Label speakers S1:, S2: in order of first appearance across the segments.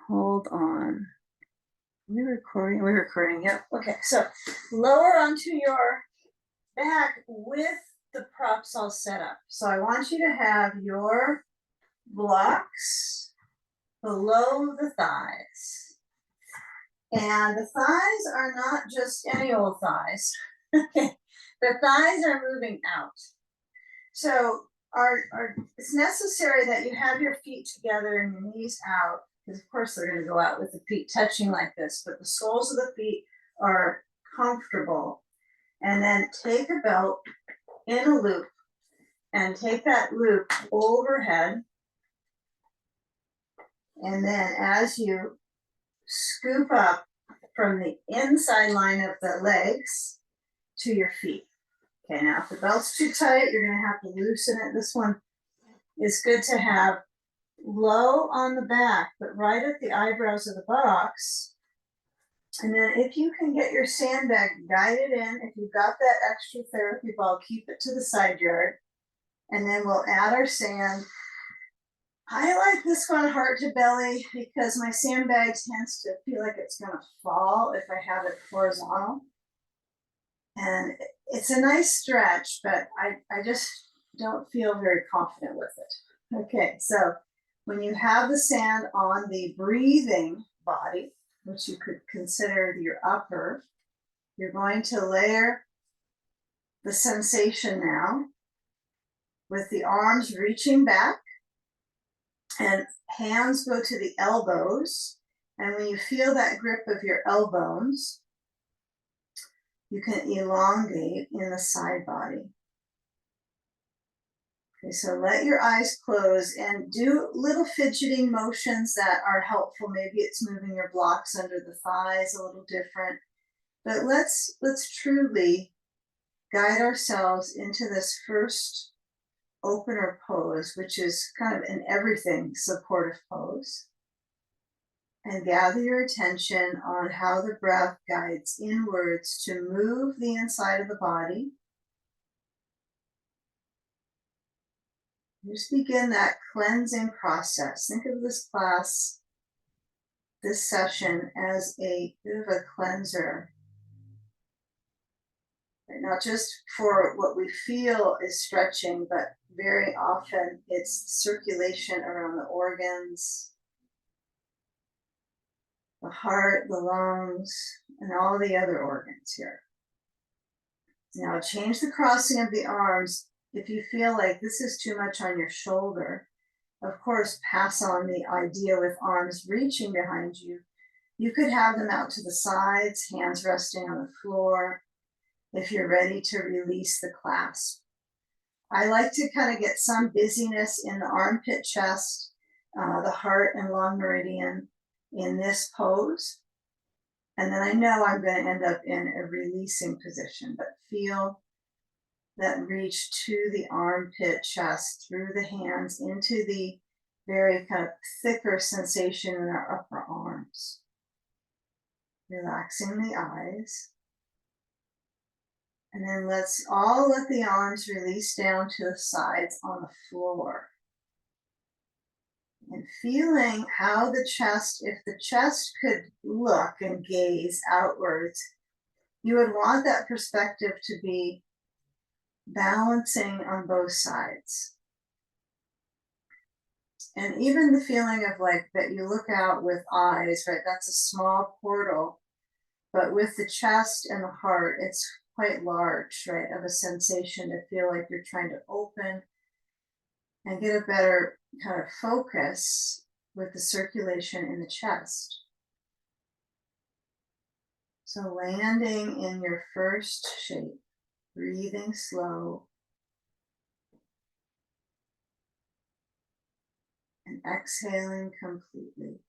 S1: Hold on. We're recording. We're recording. Yep. Okay. So lower onto your back with the props all set up. So I want you to have your blocks below the thighs. And the thighs are not just any old thighs. The thighs are moving out. So it's necessary that you have your feet together and your knees out, because of course they're going to go out with the feet touching like this, but the soles of the feet are comfortable. And then take a belt in a loop and take that loop overhead. And then as you scoop up from the inside line of the legs to your feet. Okay, now if the belt's too tight, you're going to have to loosen it. This one is good to have low on the back, but right at the eyebrows of the buttocks. And then if you can get your sandbag guided in, if you've got that extra therapy ball, keep it to the side yard. And then we'll add our sand. I like this one heart to belly because my sandbag tends to feel like it's going to fall if I have it horizontal. And it's a nice stretch, but I just don't feel very confident with it. Okay, so when you have the sand on the breathing body, which you could consider your upper, you're going to layer the sensation now with the arms reaching back and hands go to the elbows. And when you feel that grip of your elbows, you can elongate in the side body. Okay, so let your eyes close and do little fidgeting motions that are helpful. Maybe it's moving your blocks under the thighs a little different. But let's truly guide ourselves into this first opener pose, which is kind of an everything supportive pose. And gather your attention on how the breath guides inwards to move the inside of the body. Just begin that cleansing process. Think of this class, this session, as a bit of a cleanser. Not just for what we feel is stretching, but very often it's circulation around the organs, the heart, the lungs, and all the other organs here. Now change the crossing of the arms. If you feel like this is too much on your shoulder, of course, pass on the idea with arms reaching behind you. You could have them out to the sides, hands resting on the floor, if you're ready to release the clasp. I like to kind of get some busyness in the armpit, chest, the heart and long meridian in this pose. And then I know I'm going to end up in a releasing position, but feel that reach to the armpit, chest, through the hands, into the very kind of thicker sensation in our upper arms. Relaxing the eyes. And then let's all let the arms release down to the sides on the floor. And feeling how the chest, if the chest could look and gaze outwards, you would want that perspective to be balancing on both sides. And even the feeling of like that you look out with eyes, right? That's a small portal. But with the chest and the heart, it's quite large, right? Of a sensation to feel like you're trying to open and get a better kind of focus with the circulation in the chest. So landing in your first shape, breathing slow, and exhaling completely.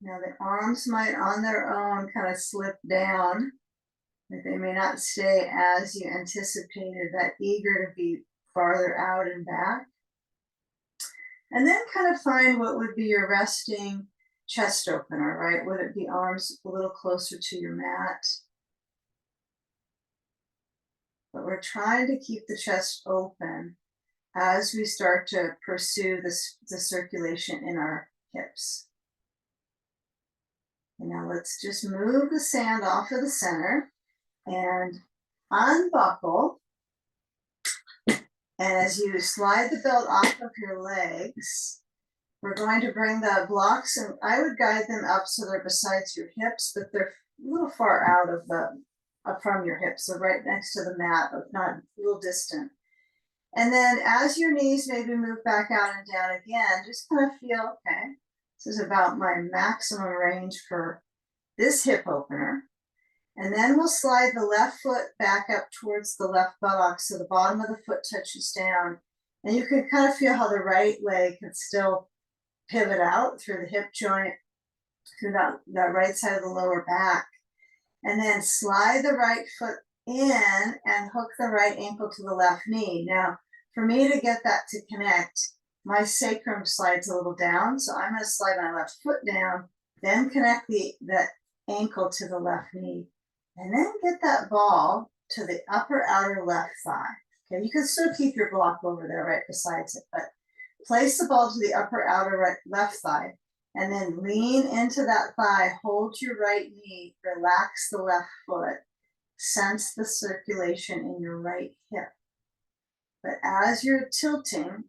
S1: Now the arms might on their own kind of slip down, but they may not stay as you anticipated, that eager to be farther out and back. And then kind of find what would be your resting chest opener, right? Would it be arms a little closer to your mat? But we're trying to keep the chest open as we start to pursue the circulation in our hips. And now let's just move the sand off of the center and unbuckle. And as you slide the belt off of your legs, we're going to bring the blocks, and I would guide them up so they're besides your hips, but they're a little far out of up from your hips, so right next to the mat, but not a little distant. And then as your knees maybe move back out and down again, just kind of feel, okay, this is about my maximum range for this hip opener. And then we'll slide the left foot back up towards the left buttock so the bottom of the foot touches down. And you can kind of feel how the right leg can still pivot out through the hip joint, through that right side of the lower back. And then slide the right foot in and hook the right ankle to the left knee. Now, for me to get that to connect, my sacrum slides a little down. So I'm going to slide my left foot down, then connect the ankle to the left knee. And then get that ball to the upper outer left thigh. Okay, you can still keep your block over there right besides it, but place the ball to the upper outer right left thigh, and then lean into that thigh, hold your right knee, relax the left foot, sense the circulation in your right hip. But as you're tilting,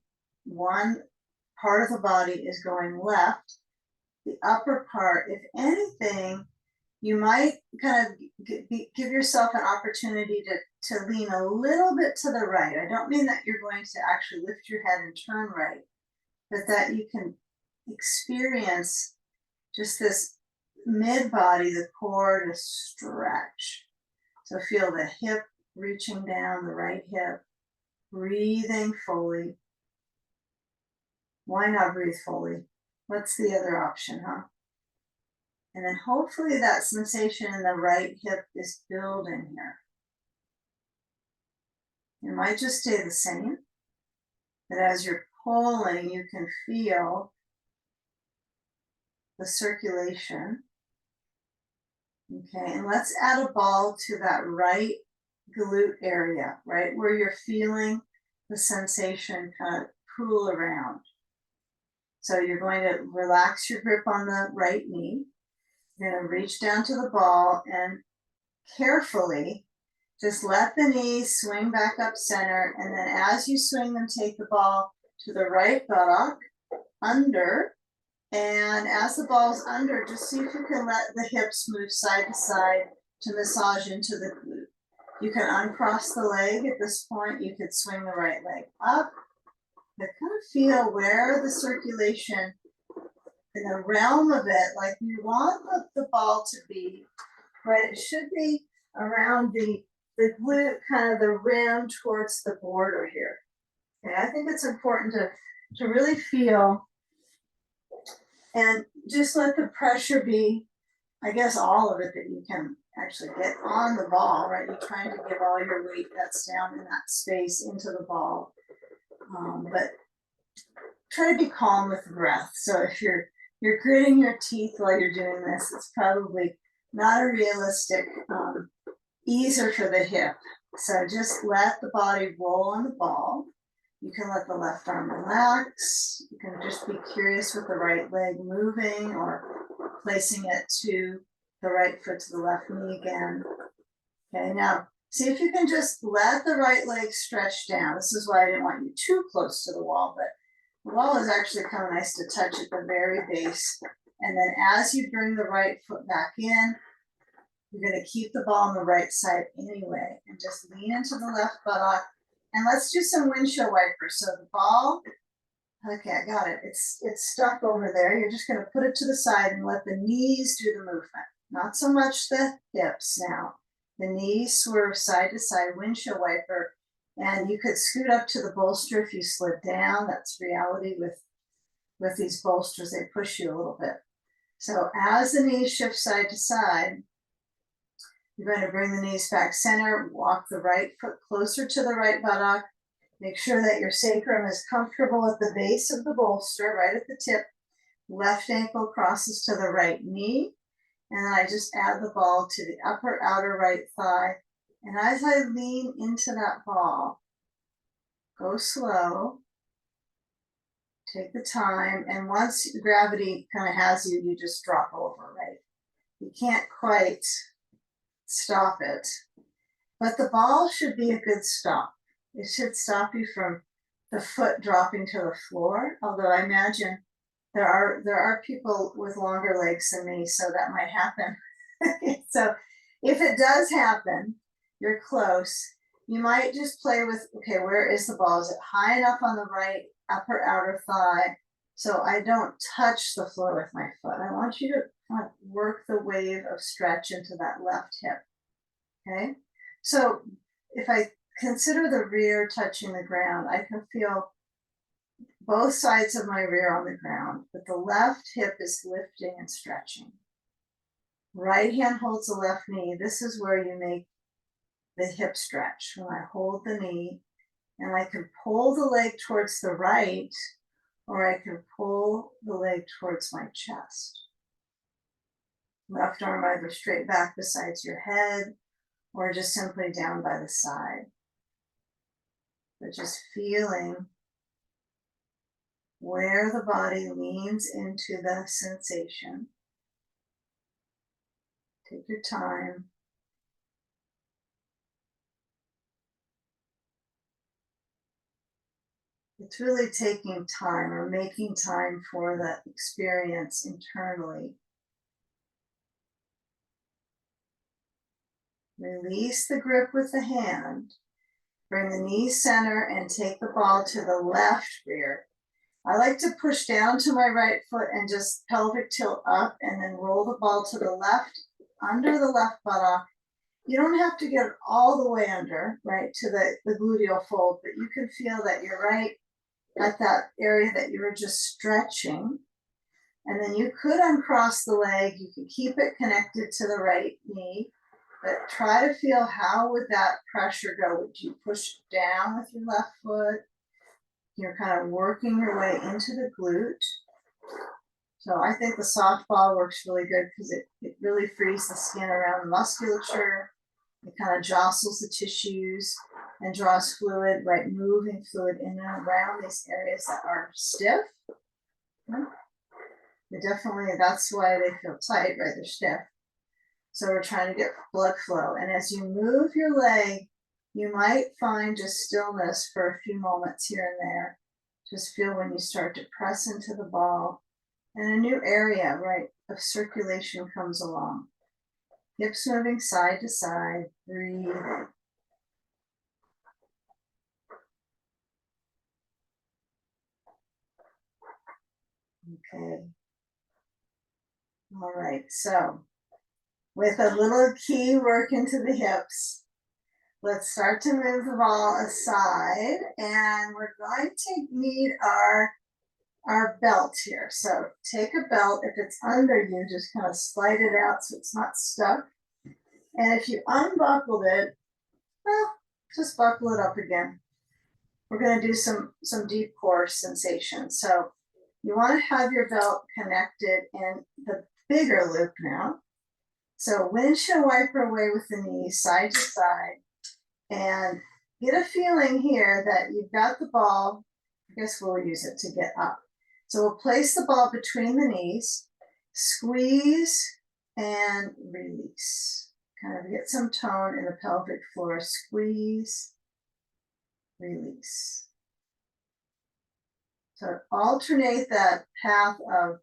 S1: one part of the body is going left, the upper part, if anything, you might kind of give yourself an opportunity to lean a little bit to the right. I don't mean that you're going to actually lift your head and turn right, but that you can experience just this mid-body, the core to stretch. So feel the hip reaching down, the right hip, breathing fully. Why not breathe fully? What's the other option, huh? And then hopefully that sensation in the right hip is building here. It might just stay the same, but as you're pulling, you can feel the circulation. Okay, and let's add a ball to that right glute area, right where you're feeling the sensation kind of pool around. So you're going to relax your grip on the right knee. You're going to reach down to the ball and carefully just let the knees swing back up center. And then as you swing them, take the ball to the right buttock, under. And as the ball's under, just see if you can let the hips move side to side to massage into the glute. You can uncross the leg at this point. You could swing the right leg up. But kind of feel where the circulation in the realm of it, like you want the ball to be, right? It should be around the glute, kind of the rim towards the border here. Okay, I think it's important to really feel and just let the pressure be, I guess, all of it that you can actually get on the ball, right? You're trying to give all your weight that's down in that space into the ball. But try to be calm with the breath. So if you're gritting your teeth while you're doing this, it's probably not a realistic easer for the hip. So just let the body roll on the ball. You can let the left arm relax. You can just be curious with the right leg moving or placing it to the right foot to the left knee again. Okay, now see if you can just let the right leg stretch down. This is why I didn't want you too close to the wall, but the wall is actually kind of nice to touch at the very base. And then as you bring the right foot back in, you're going to keep the ball on the right side anyway, and just lean into the left buttock. And let's do some windshield wipers. So the ball, okay, I got it. It's stuck over there. You're just going to put it to the side and let the knees do the movement. Not so much the hips now. The knees swerve side to side, windshield wiper. And you could scoot up to the bolster if you slid down. That's reality with these bolsters. They push you a little bit. So as the knees shift side to side, you're going to bring the knees back center, walk the right foot closer to the right buttock, Make sure that your sacrum is comfortable at the base of the bolster, right at the tip. Left ankle crosses to the right knee. And then I just add the ball to the upper outer right thigh. And as I lean into that ball, go slow, take the time. And once gravity kind of has you, you just drop over, right? You can't quite stop it, but the ball should be a good stop. It should stop you from the foot dropping to the floor, although I imagine there are people with longer legs than me, so that might happen. So if it does happen, you're close. You might just play with, okay, where is the ball? Is it high enough on the right upper outer thigh so I don't touch the floor with my foot? I want you to kind of work the wave of stretch into that left hip. Okay, so if I consider the rear touching the ground, I can feel both sides of my rear on the ground, but the left hip is lifting and stretching. Right hand holds the left knee. This is where you make the hip stretch. When I hold the knee, and I can pull the leg towards the right, or I can pull the leg towards my chest. Left arm either straight back besides your head, or just simply down by the side. But just feeling where the body leans into the sensation. Take your time. It's really taking time or making time for the experience internally. Release the grip with the hand. Bring the knee center and take the ball to the left rear. I like to push down to my right foot and just pelvic tilt up and then roll the ball to the left, under the left buttock. You don't have to get all the way under, right, to the gluteal fold, but you can feel that you're right at that area that you were just stretching. And then you could uncross the leg. You can keep it connected to the right knee, but try to feel how would that pressure go? Would you push down with your left foot? You're kind of working your way into the glute. So I think the soft ball works really good because it really frees the skin around the musculature. It kind of jostles the tissues and draws fluid, right? Moving fluid in and around these areas that are stiff. Definitely, that's why they feel tight, right? They're stiff. So we're trying to get blood flow. And as you move your leg, you might find just stillness for a few moments here and there. Just feel when you start to press into the ball and a new area, right, of circulation comes along. Hips moving side to side, breathe. Okay. All right, so with a little key work into the hips, let's start to move the ball aside, and we're going to need our belt here. So take a belt. If it's under you, just kind of slide it out so it's not stuck. And if you unbuckled it, well, just buckle it up again. We're going to do some deep core sensation. So you want to have your belt connected in the bigger loop now. So windshield wiper away with the knees side to side, and get a feeling here that you've got the ball. I guess we'll use it to get up. So we'll place the ball between the knees, squeeze and release. Kind of get some tone in the pelvic floor. Squeeze, release. So alternate that path of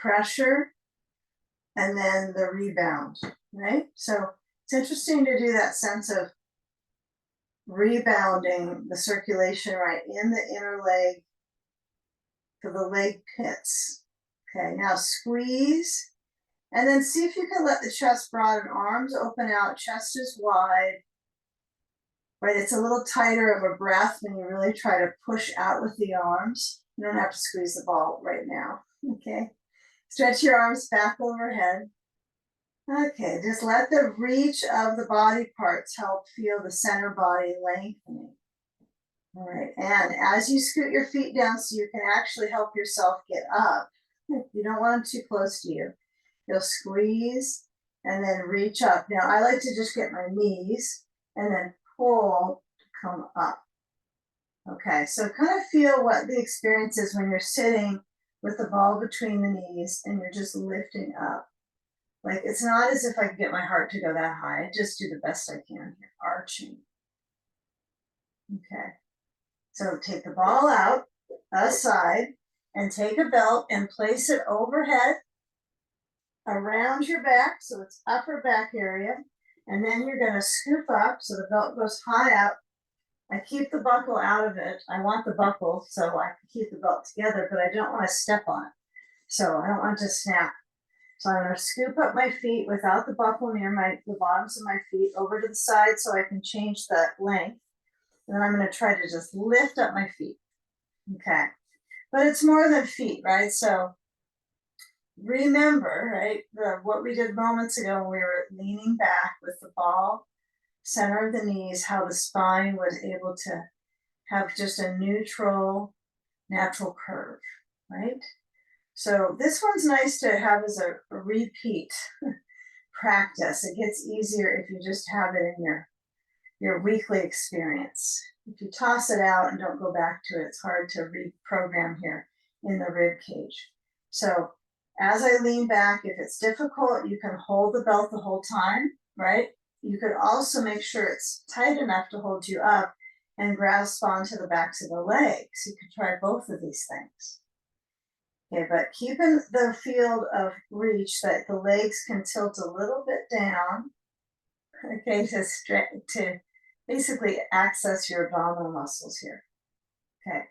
S1: pressure and then the rebound, right? So it's interesting to do that sense of rebounding the circulation right in the inner leg to the leg pits. Okay, now squeeze, and then see if you can let the chest broaden, arms open out, chest is wide, right? It's a little tighter of a breath when you really try to push out with the arms. You don't have to squeeze the ball right now, okay? Stretch your arms back overhead. Okay, just let the reach of the body parts help feel the center body lengthening. All right, and as you scoot your feet down so you can actually help yourself get up, you don't want them too close to you. You'll squeeze and then reach up. Now I like to just get my knees and then pull to come up. Okay, so kind of feel what the experience is when you're sitting with the ball between the knees and you're just lifting up. Like it's not as if I can get my heart to go that high. I just do the best I can here, arching. Okay, so take the ball out, aside, and take a belt and place it overhead around your back, so it's upper back area. And then you're going to scoop up so the belt goes high up. I keep the buckle out of it. I want the buckle so I can keep the belt together, but I don't want to step on it. So I don't want it to snap. So I'm going to scoop up my feet without the buckle near the bottoms of my feet over to the side so I can change the length. And then I'm going to try to just lift up my feet. Okay. But it's more than feet, right? So remember, right, what we did moments ago when we were leaning back with the ball center of the knees, how the spine was able to have just a neutral, natural curve, right? So this one's nice to have as a repeat practice. It gets easier if you just have it in your weekly experience. If you toss it out and don't go back to it, it's hard to reprogram here in the rib cage. So as I lean back, if it's difficult, you can hold the belt the whole time, right? You could also make sure it's tight enough to hold you up and grasp onto the backs of the legs. You could try both of these things. Okay, but keeping the field of reach that the legs can tilt a little bit down, okay, to basically access your abdominal muscles here. Okay,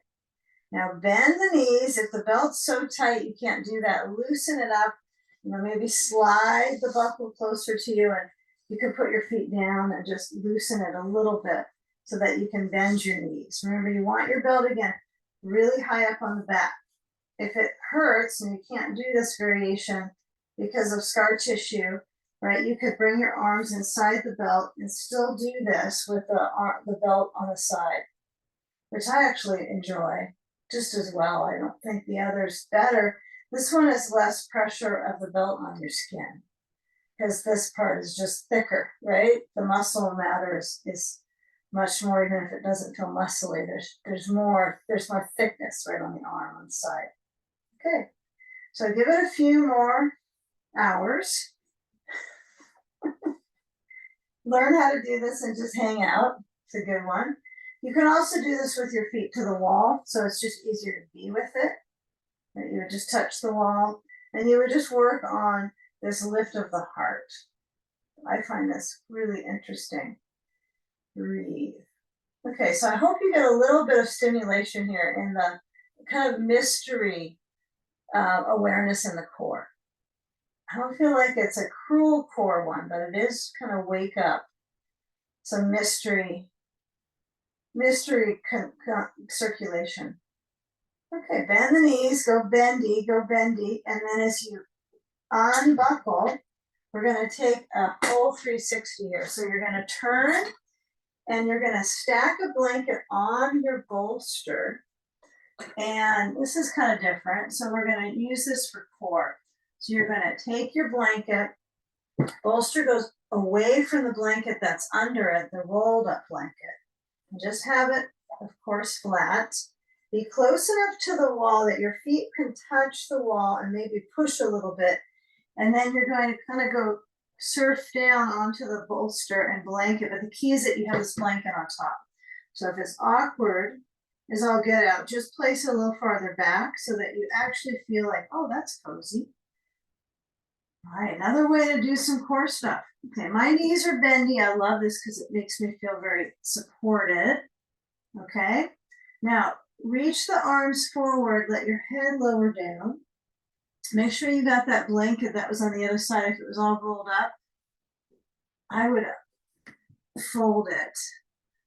S1: now bend the knees. If the belt's so tight you can't do that, loosen it up. Maybe slide the buckle closer to you, and you can put your feet down and just loosen it a little bit so that you can bend your knees. Remember, you want your belt again really high up on the back. If it hurts and you can't do this variation because of scar tissue, right, you could bring your arms inside the belt and still do this with the belt on the side, which I actually enjoy just as well. I don't think the other's better. This one is less pressure of the belt on your skin because this part is just thicker, right? The muscle matter is much more, even if it doesn't feel muscly. There's more thickness right on the arm on the side. Okay, so give it a few more hours. Learn how to do this and just hang out. It's a good one. You can also do this with your feet to the wall, so it's just easier to be with it. You would just touch the wall and you would just work on this lift of the heart. I find this really interesting. Breathe. Okay, so I hope you get a little bit of stimulation here in the kind of mystery awareness in the core. I don't feel like it's a cruel core one, but it is kind of wake up. Some mystery circulation. Okay, bend the knees, go bendy, and then as you unbuckle, we're going to take a whole 360 here. So you're going to turn and you're going to stack a blanket on your bolster. And this is kind of different. So we're going to use this for core. So you're going to take your blanket, bolster goes away from the blanket that's under it, the rolled up blanket. And just have it, of course, flat. Be close enough to the wall that your feet can touch the wall and maybe push a little bit. And then you're going to kind of go surf down onto the bolster and blanket. But the key is that you have this blanket on top. So if it's awkward, as I'll get out, just place it a little farther back so that you actually feel like, oh, that's cozy. All right, another way to do some core stuff. Okay, my knees are bendy. I love this because it makes me feel very supported. Okay, now reach the arms forward, let your head lower down. Make sure you got that blanket that was on the other side. If it was all rolled up, I would fold it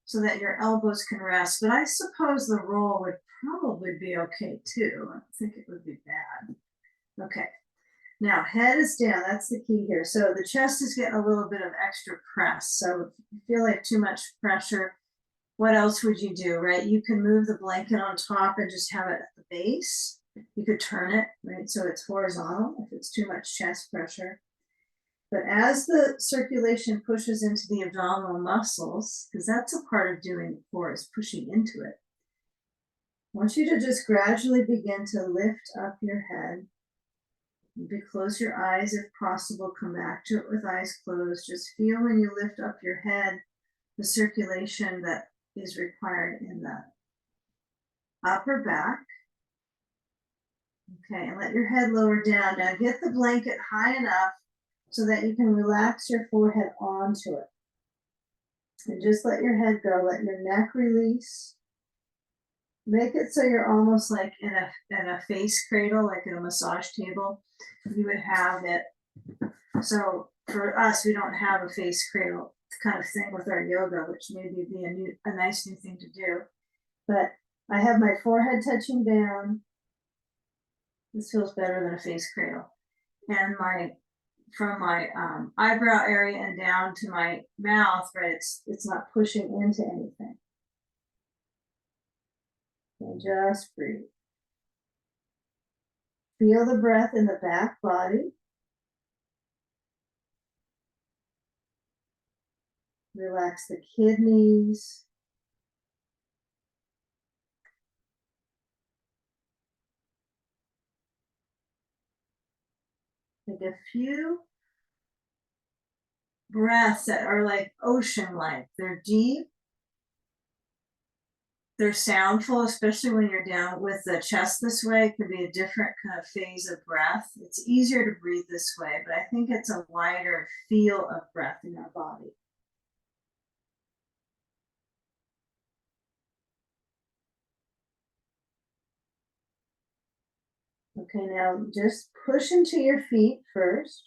S1: so that your elbows can rest. But I suppose the roll would probably be okay too. I don't think it would be bad. Okay, now head is down. That's the key here. So the chest is getting a little bit of extra press. So if you feel like too much pressure, what else would you do, right? You can move the blanket on top and just have it at the base. You could turn it, right? So it's horizontal if it's too much chest pressure. But as the circulation pushes into the abdominal muscles, because that's a part of doing the core is pushing into it. I want you to just gradually begin to lift up your head. Maybe close your eyes if possible. Come back to it with eyes closed. Just feel when you lift up your head, the circulation that is required in the upper back. Okay, and let your head lower down. Now get the blanket high enough so that you can relax your forehead onto it. And just let your head go, let your neck release. Make it so you're almost like in a face cradle, like in a massage table. You would have it. So for us, we don't have a face cradle kind of thing with our yoga, which maybe would be a nice new thing to do. But I have my forehead touching down. This feels better than a face cradle. And from my eyebrow area and down to my mouth, right, it's not pushing into anything. And just breathe. Feel the breath in the back body. Relax the kidneys. Take a few breaths that are like ocean-like. They're deep. They're soundful, especially when you're down with the chest this way. It could be a different kind of phase of breath. It's easier to breathe this way, but I think it's a wider feel of breath in our body. Okay, now just push into your feet first.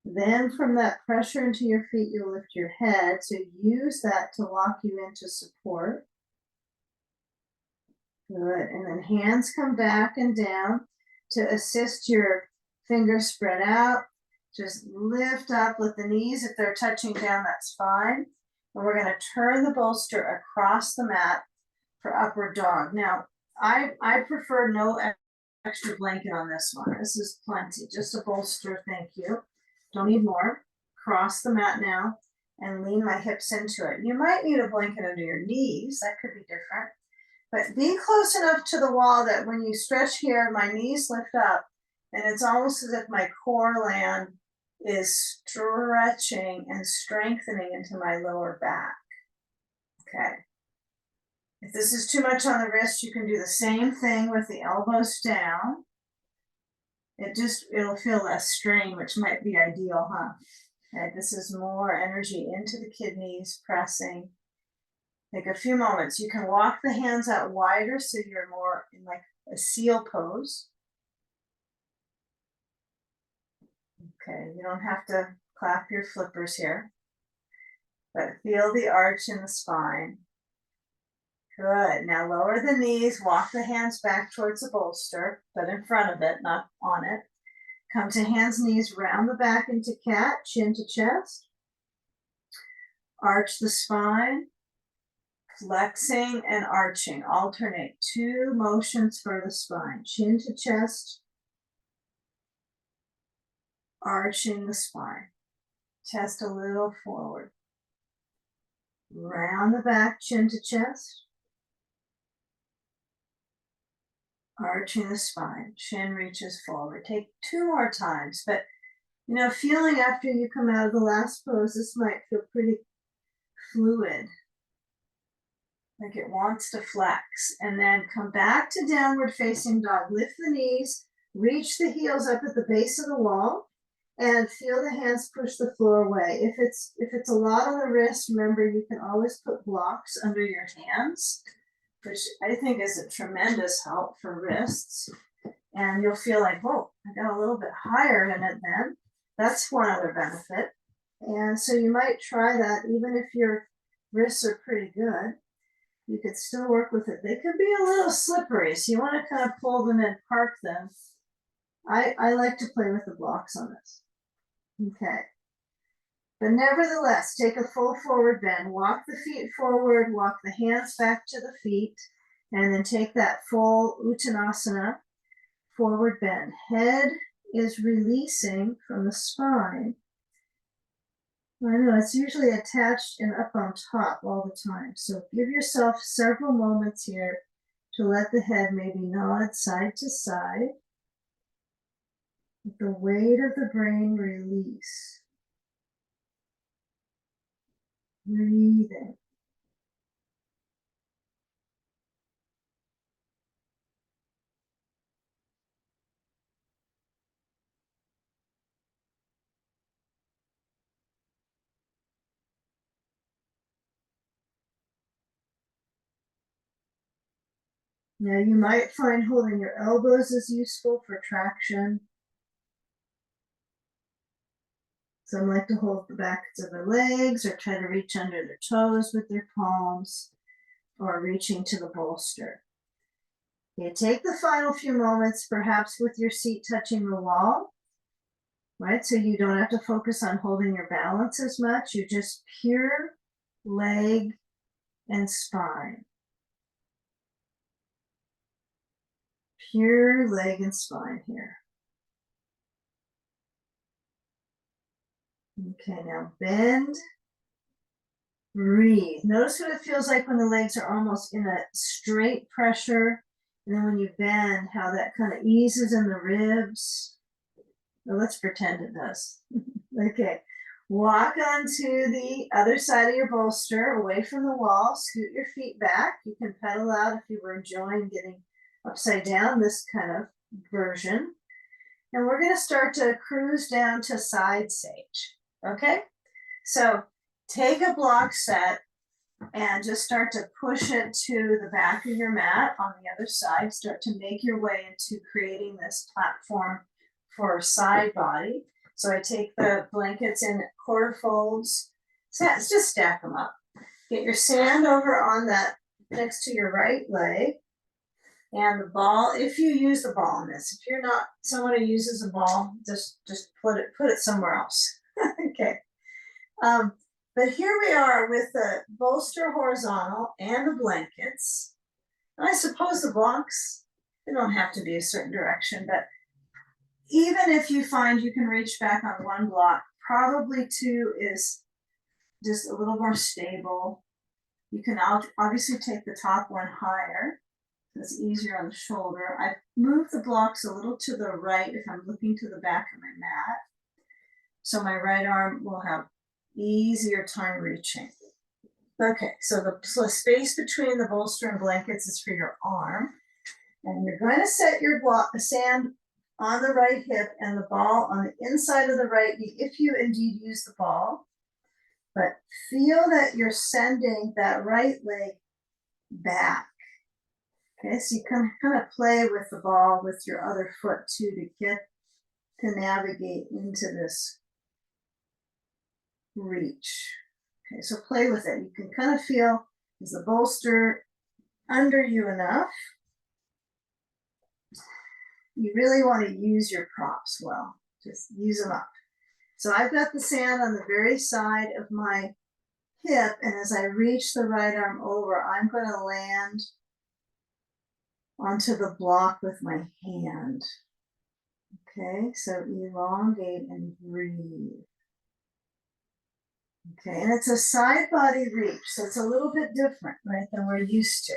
S1: Then from that pressure into your feet, you'll lift your head. So use that to lock you into support. Good. And then hands come back and down to assist your fingers spread out. Just lift up with the knees. If they're touching down, that's fine. And we're going to turn the bolster across the mat for upward dog. Now, I prefer no extra blanket on this one. This is plenty. Just a bolster, thank you. Don't need more. Cross the mat now and lean my hips into it. You might need a blanket under your knees. That could be different. But be close enough to the wall that when you stretch here, my knees lift up and it's almost as if my core land is stretching and strengthening into my lower back. Okay. If this is too much on the wrist, you can do the same thing with the elbows down. It'll feel less strain, which might be ideal, huh? Okay, this is more energy into the kidneys, pressing. Take a few moments. You can walk the hands out wider so you're more in like a seal pose. Okay, you don't have to clap your flippers here, but feel the arch in the spine. Good. Now lower the knees, walk the hands back towards the bolster, but in front of it, not on it. Come to hands, knees, round the back into cat, chin to chest. Arch the spine, flexing and arching. Alternate 2 motions for the spine. Chin to chest, arching the spine. Chest a little forward. Round the back, chin to chest. Arching the spine, chin reaches forward. Take 2 more times, but feeling after you come out of the last pose, this might feel pretty fluid, like it wants to flex. And then come back to downward facing dog. Lift the knees, reach the heels up at the base of the wall, and feel the hands push the floor away. If it's a lot on the wrist, remember you can always put blocks under your hands, which I think is a tremendous help for wrists. And you'll feel like, whoa, I got a little bit higher in it then. That's one other benefit. And so you might try that even if your wrists are pretty good. You could still work with it. They could be a little slippery, so you want to kind of pull them and park them. I like to play with the blocks on this. Okay. But nevertheless, take a full forward bend. Walk the feet forward, walk the hands back to the feet, and then take that full Uttanasana forward bend. Head is releasing from the spine. I know it's usually attached and up on top all the time. So give yourself several moments here to let the head maybe nod side to side. Let the weight of the brain release. Breathing. Now you might find holding your elbows is useful for traction. Some like to hold the backs of their legs or try to reach under their toes with their palms or reaching to the bolster. Okay, take the final few moments, perhaps with your seat touching the wall, right? So you don't have to focus on holding your balance as much. You just pure leg and spine. Pure leg and spine here. Okay, now bend, breathe. Notice what it feels like when the legs are almost in a straight pressure. And then when you bend, how that kind of eases in the ribs. Well, let's pretend it does. Okay, walk onto the other side of your bolster, away from the wall. Scoot your feet back. You can pedal out if you were enjoying getting upside down, this kind of version. And we're going to start to cruise down to side sage. Okay, so take a block set and just start to push it to the back of your mat on the other side. Start to make your way into creating this platform for side body. So I take the blankets in quarter folds, just stack them up. Get your sand over on that next to your right leg. And the ball, if you use the ball in this, if you're not someone who uses a ball, just put it somewhere else. Okay. But here we are with the bolster horizontal and the blankets. And I suppose the blocks, they don't have to be a certain direction, but even if you find you can reach back on one block, probably two is just a little more stable. You can obviously take the top one higher. It's easier on the shoulder. I move the blocks a little to the right if I'm looking to the back of my mat. So my right arm will have easier time reaching. Okay, so the space between the bolster and blankets is for your arm. And you're going to set your sand on the right hip and the ball on the inside of the right knee, if you indeed use the ball. But feel that you're sending that right leg back. Okay, so you can kind of play with the ball with your other foot too to get to navigate into this reach. Okay, so play with it. You can kind of feel, is the bolster under you enough? You really want to use your props well. Just use them up. So I've got the sand on the very side of my hip, and as I reach the right arm over, I'm going to land onto the block with my hand. Okay, so elongate and breathe. Okay, and it's a side body reach, so it's a little bit different, right, than we're used to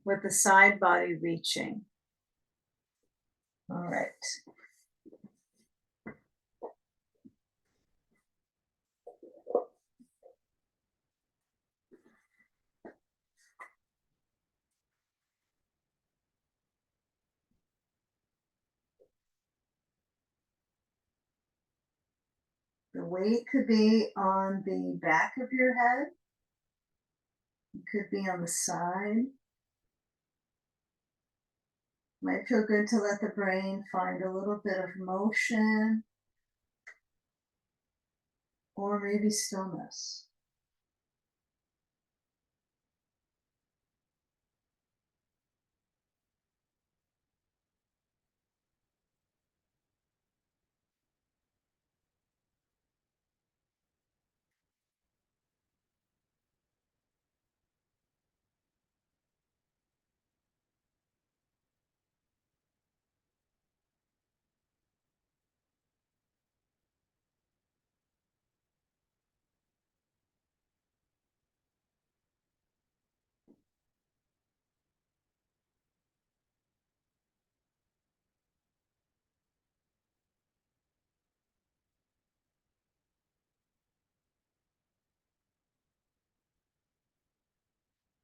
S1: with the side body reaching. All right. The weight could be on the back of your head. It could be on the side. Might feel good to let the brain find a little bit of motion or maybe stillness.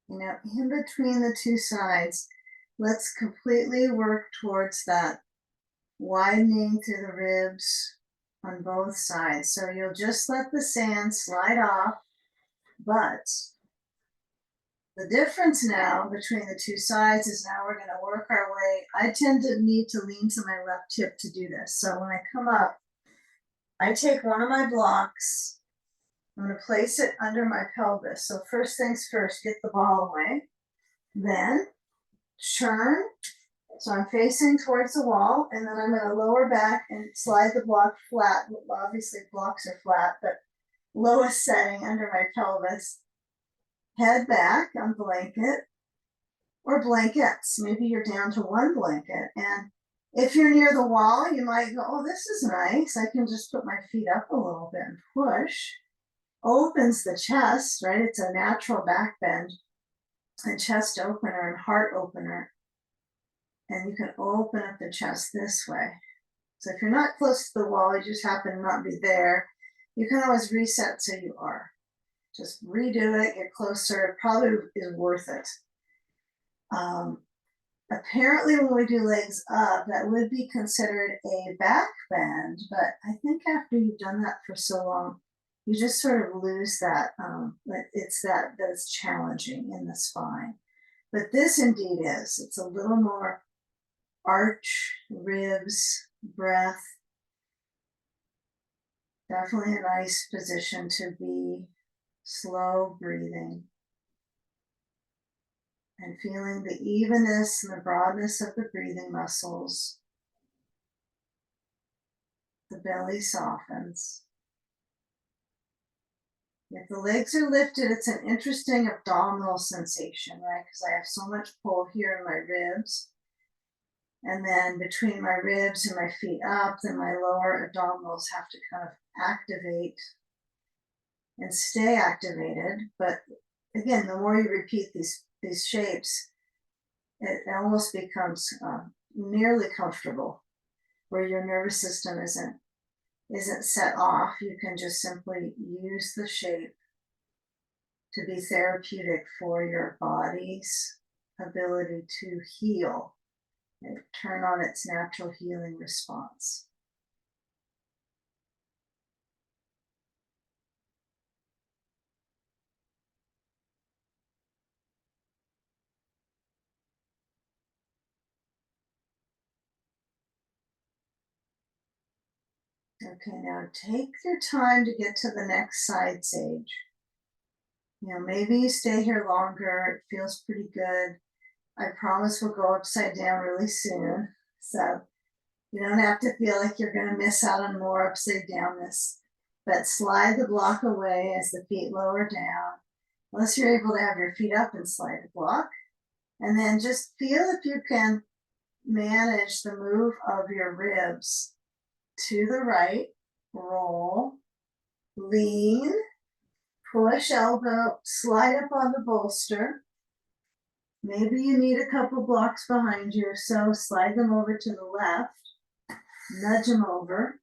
S1: in between the two sides, let's completely work towards that widening through the ribs on both sides. So you'll just let the sand slide off, but the difference now between the two sides is now we're going to work our way. I tend to need to lean to my left hip to do this. So when I come up, I take one of my blocks. I'm going to place it under my pelvis. So first things first, get the ball away. Then turn. So I'm facing towards the wall, and then I'm going to lower back and slide the block flat. Well, obviously blocks are flat, but lowest setting under my pelvis. Head back on blanket or blankets. Maybe you're down to one blanket. And if you're near the wall, you might go, oh, this is nice. I can just put my feet up a little bit and push. Opens the chest, right? It's a natural back bend and chest opener and heart opener. And you can open up the chest this way. So if you're not close to the wall, you just happen to not be there, you can always reset so you are. Just redo it, get closer. It probably is worth it. Apparently when we do legs up, that would be considered a back bend, but I think after you've done that for so long, you just sort of lose that, it's that it's challenging in the spine. But this indeed is, it's a little more arch, ribs, breath. Definitely a nice position to be. Slow breathing. And feeling the evenness and the broadness of the breathing muscles. The belly softens. If the legs are lifted, it's an interesting abdominal sensation, right? Because I have so much pull here in my ribs. And then between my ribs and my feet up, then my lower abdominals have to kind of activate and stay activated. But again, the more you repeat these shapes, it almost becomes nearly comfortable, where your nervous system isn't set off. You can just simply use the shape to be therapeutic for your body's ability to heal and turn on its natural healing response. Okay, now take your time to get to the next side sage. Maybe you stay here longer. It feels pretty good. I promise we'll go upside down really soon. So you don't have to feel like you're going to miss out on more upside downness. But slide the block away as the feet lower down, unless you're able to have your feet up and slide the block. And then just feel if you can manage the move of your ribs to the right, roll, lean, push elbow, slide up on the bolster. Maybe you need a couple blocks behind you, so slide them over to the left, nudge them over,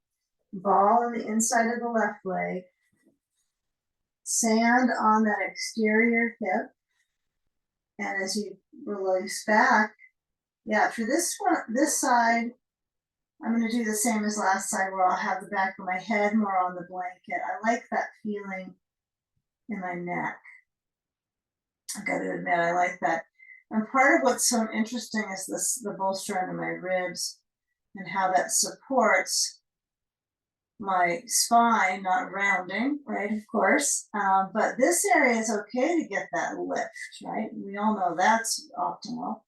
S1: ball on the inside of the left leg, sand on that exterior hip, and as you release back, for this side, I'm going to do the same as last side, where I'll have the back of my head more on the blanket. I like that feeling in my neck. I got to admit, I like that. And part of what's so interesting is the bolster under my ribs and how that supports my spine, not rounding, right, of course. But this area is okay to get that lift, right? We all know that's optimal.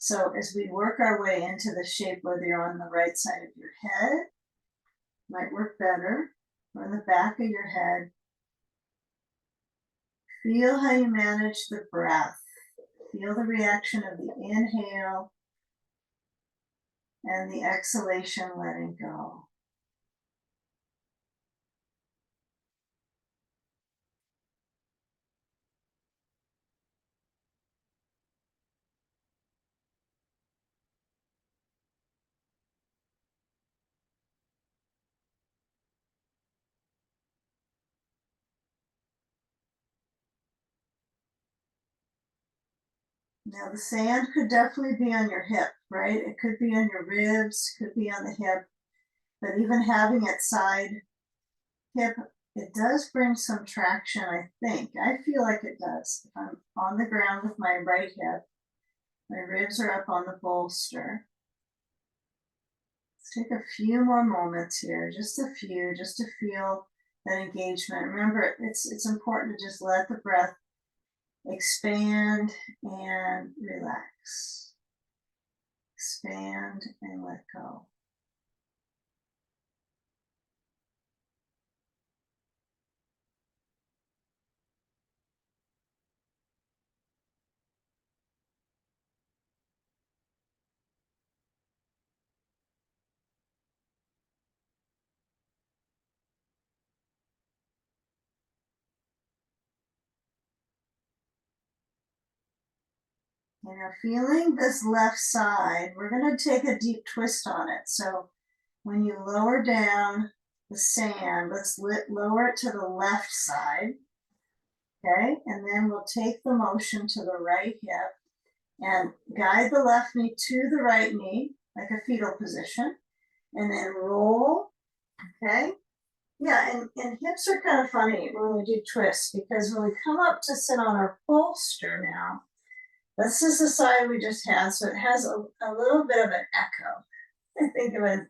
S1: So as we work our way into the shape, whether you're on the right side of your head, might work better, or in the back of your head, feel how you manage the breath. Feel the reaction of the inhale and the exhalation, letting go. Now the sand could definitely be on your hip, right? It could be on your ribs, could be on the hip, but even having it side hip, it does bring some traction, I think. I feel like it does. If I'm on the ground with my right hip, my ribs are up on the bolster. Let's take a few more moments here, just a few, just to feel that engagement. Remember, it's important to just let the breath expand and relax. Expand and let go. You know, feeling this left side, we're going to take a deep twist on it. So when you lower down the sand, let's lower it to the left side. Okay, and then we'll take the motion to the right hip and guide the left knee to the right knee, like a fetal position, and then roll. Okay, yeah, and hips are kind of funny when we do twists, because when we come up to sit on our bolster now, this is the side we just had, so it has a little bit of an echo. I think of it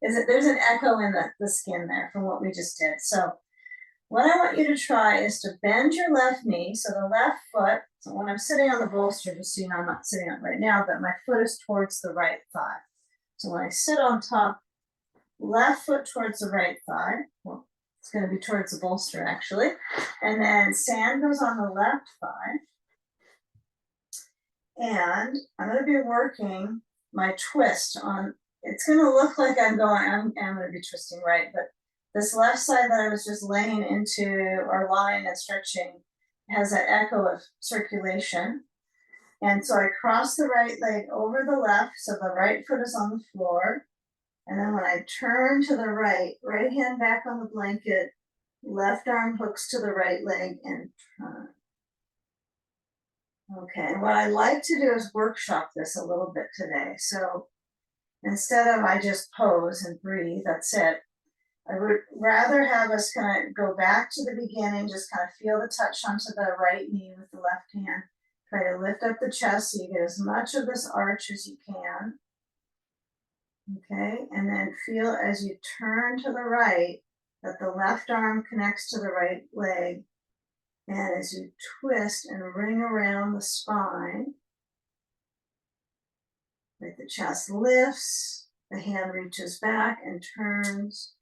S1: is that there's an echo in the skin there from what we just did. So what I want you to try is to bend your left knee, so the left foot, so when I'm sitting on the bolster, just so you know I'm not sitting on it right now, but my foot is towards the right thigh. So when I sit on top, left foot towards the right thigh, well, it's going to be towards the bolster actually, and then sand goes on the left thigh. And I'm going to be working my twist on, it's going to look like I'm going to be twisting right, but this left side that I was just laying into or lying and stretching has that echo of circulation. And so I cross the right leg over the left, so the right foot is on the floor. And then when I turn to the right, right hand back on the blanket, left arm hooks to the right leg and turn. Okay, and what I like to do is workshop this a little bit today. So instead of I just pose and breathe, that's it. I would rather have us kind of go back to the beginning, just kind of feel the touch onto the right knee with the left hand. Try to lift up the chest so you get as much of this arch as you can. Okay, and then feel as you turn to the right that the left arm connects to the right leg. And as you twist and ring around the spine, like the chest lifts, the hand reaches back and turns,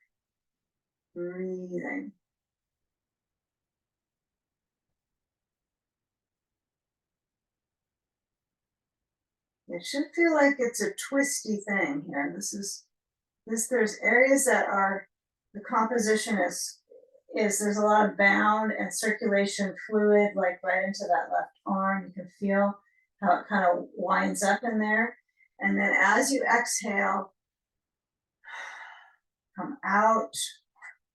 S1: breathing. It should feel like it's a twisty thing here. There's areas that are, the composition is there's a lot of bound and circulation fluid, like right into that left arm. You can feel how it kind of winds up in there. And then as you exhale, come out,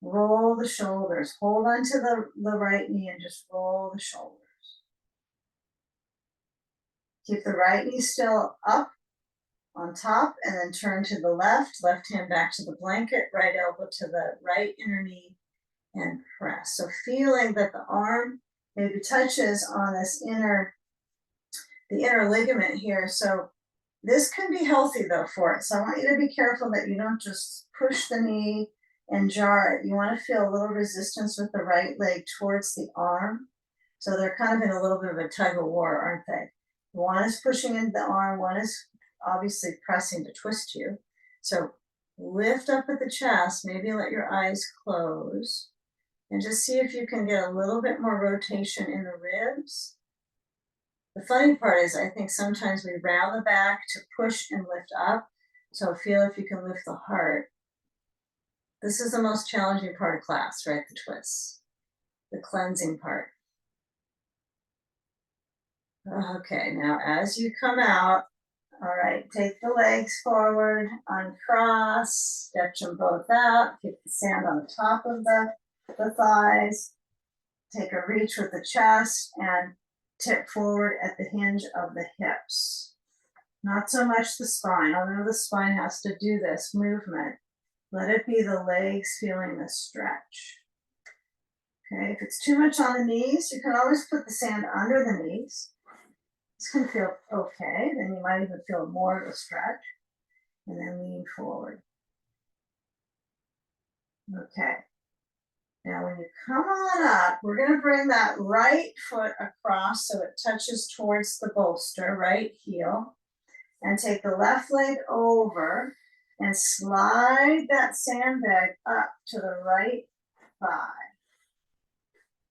S1: roll the shoulders, hold onto the right knee and just roll the shoulders. Keep the right knee still up on top and then turn to the left hand back to the blanket, right elbow to the right inner knee and press. So feeling that the arm maybe touches on this the inner ligament here. So this can be healthy though for it. So I want you to be careful that you don't just push the knee and jar it. You want to feel a little resistance with the right leg towards the arm. So they're kind of in a little bit of a tug of war, aren't they? One is pushing into the arm, one is obviously pressing to twist you. So lift up at the chest, maybe let your eyes close, and just see if you can get a little bit more rotation in the ribs. The funny part is I think sometimes we round the back to push and lift up. So feel if you can lift the heart. This is the most challenging part of class, right? The twists, the cleansing part. Okay, now as you come out, all right, take the legs forward, uncross, stretch them both out, keep the sand on the top of the thighs, take a reach with the chest and tip forward at the hinge of the hips. Not so much the spine, although the spine has to do this movement. Let it be the legs feeling the stretch. Okay, if it's too much on the knees, you can always put the sand under the knees. This can feel okay, then you might even feel more of a stretch. And then lean forward. Okay. Now when you come on up, we're going to bring that right foot across so it touches towards the bolster, right heel. And take the left leg over and slide that sandbag up to the right thigh.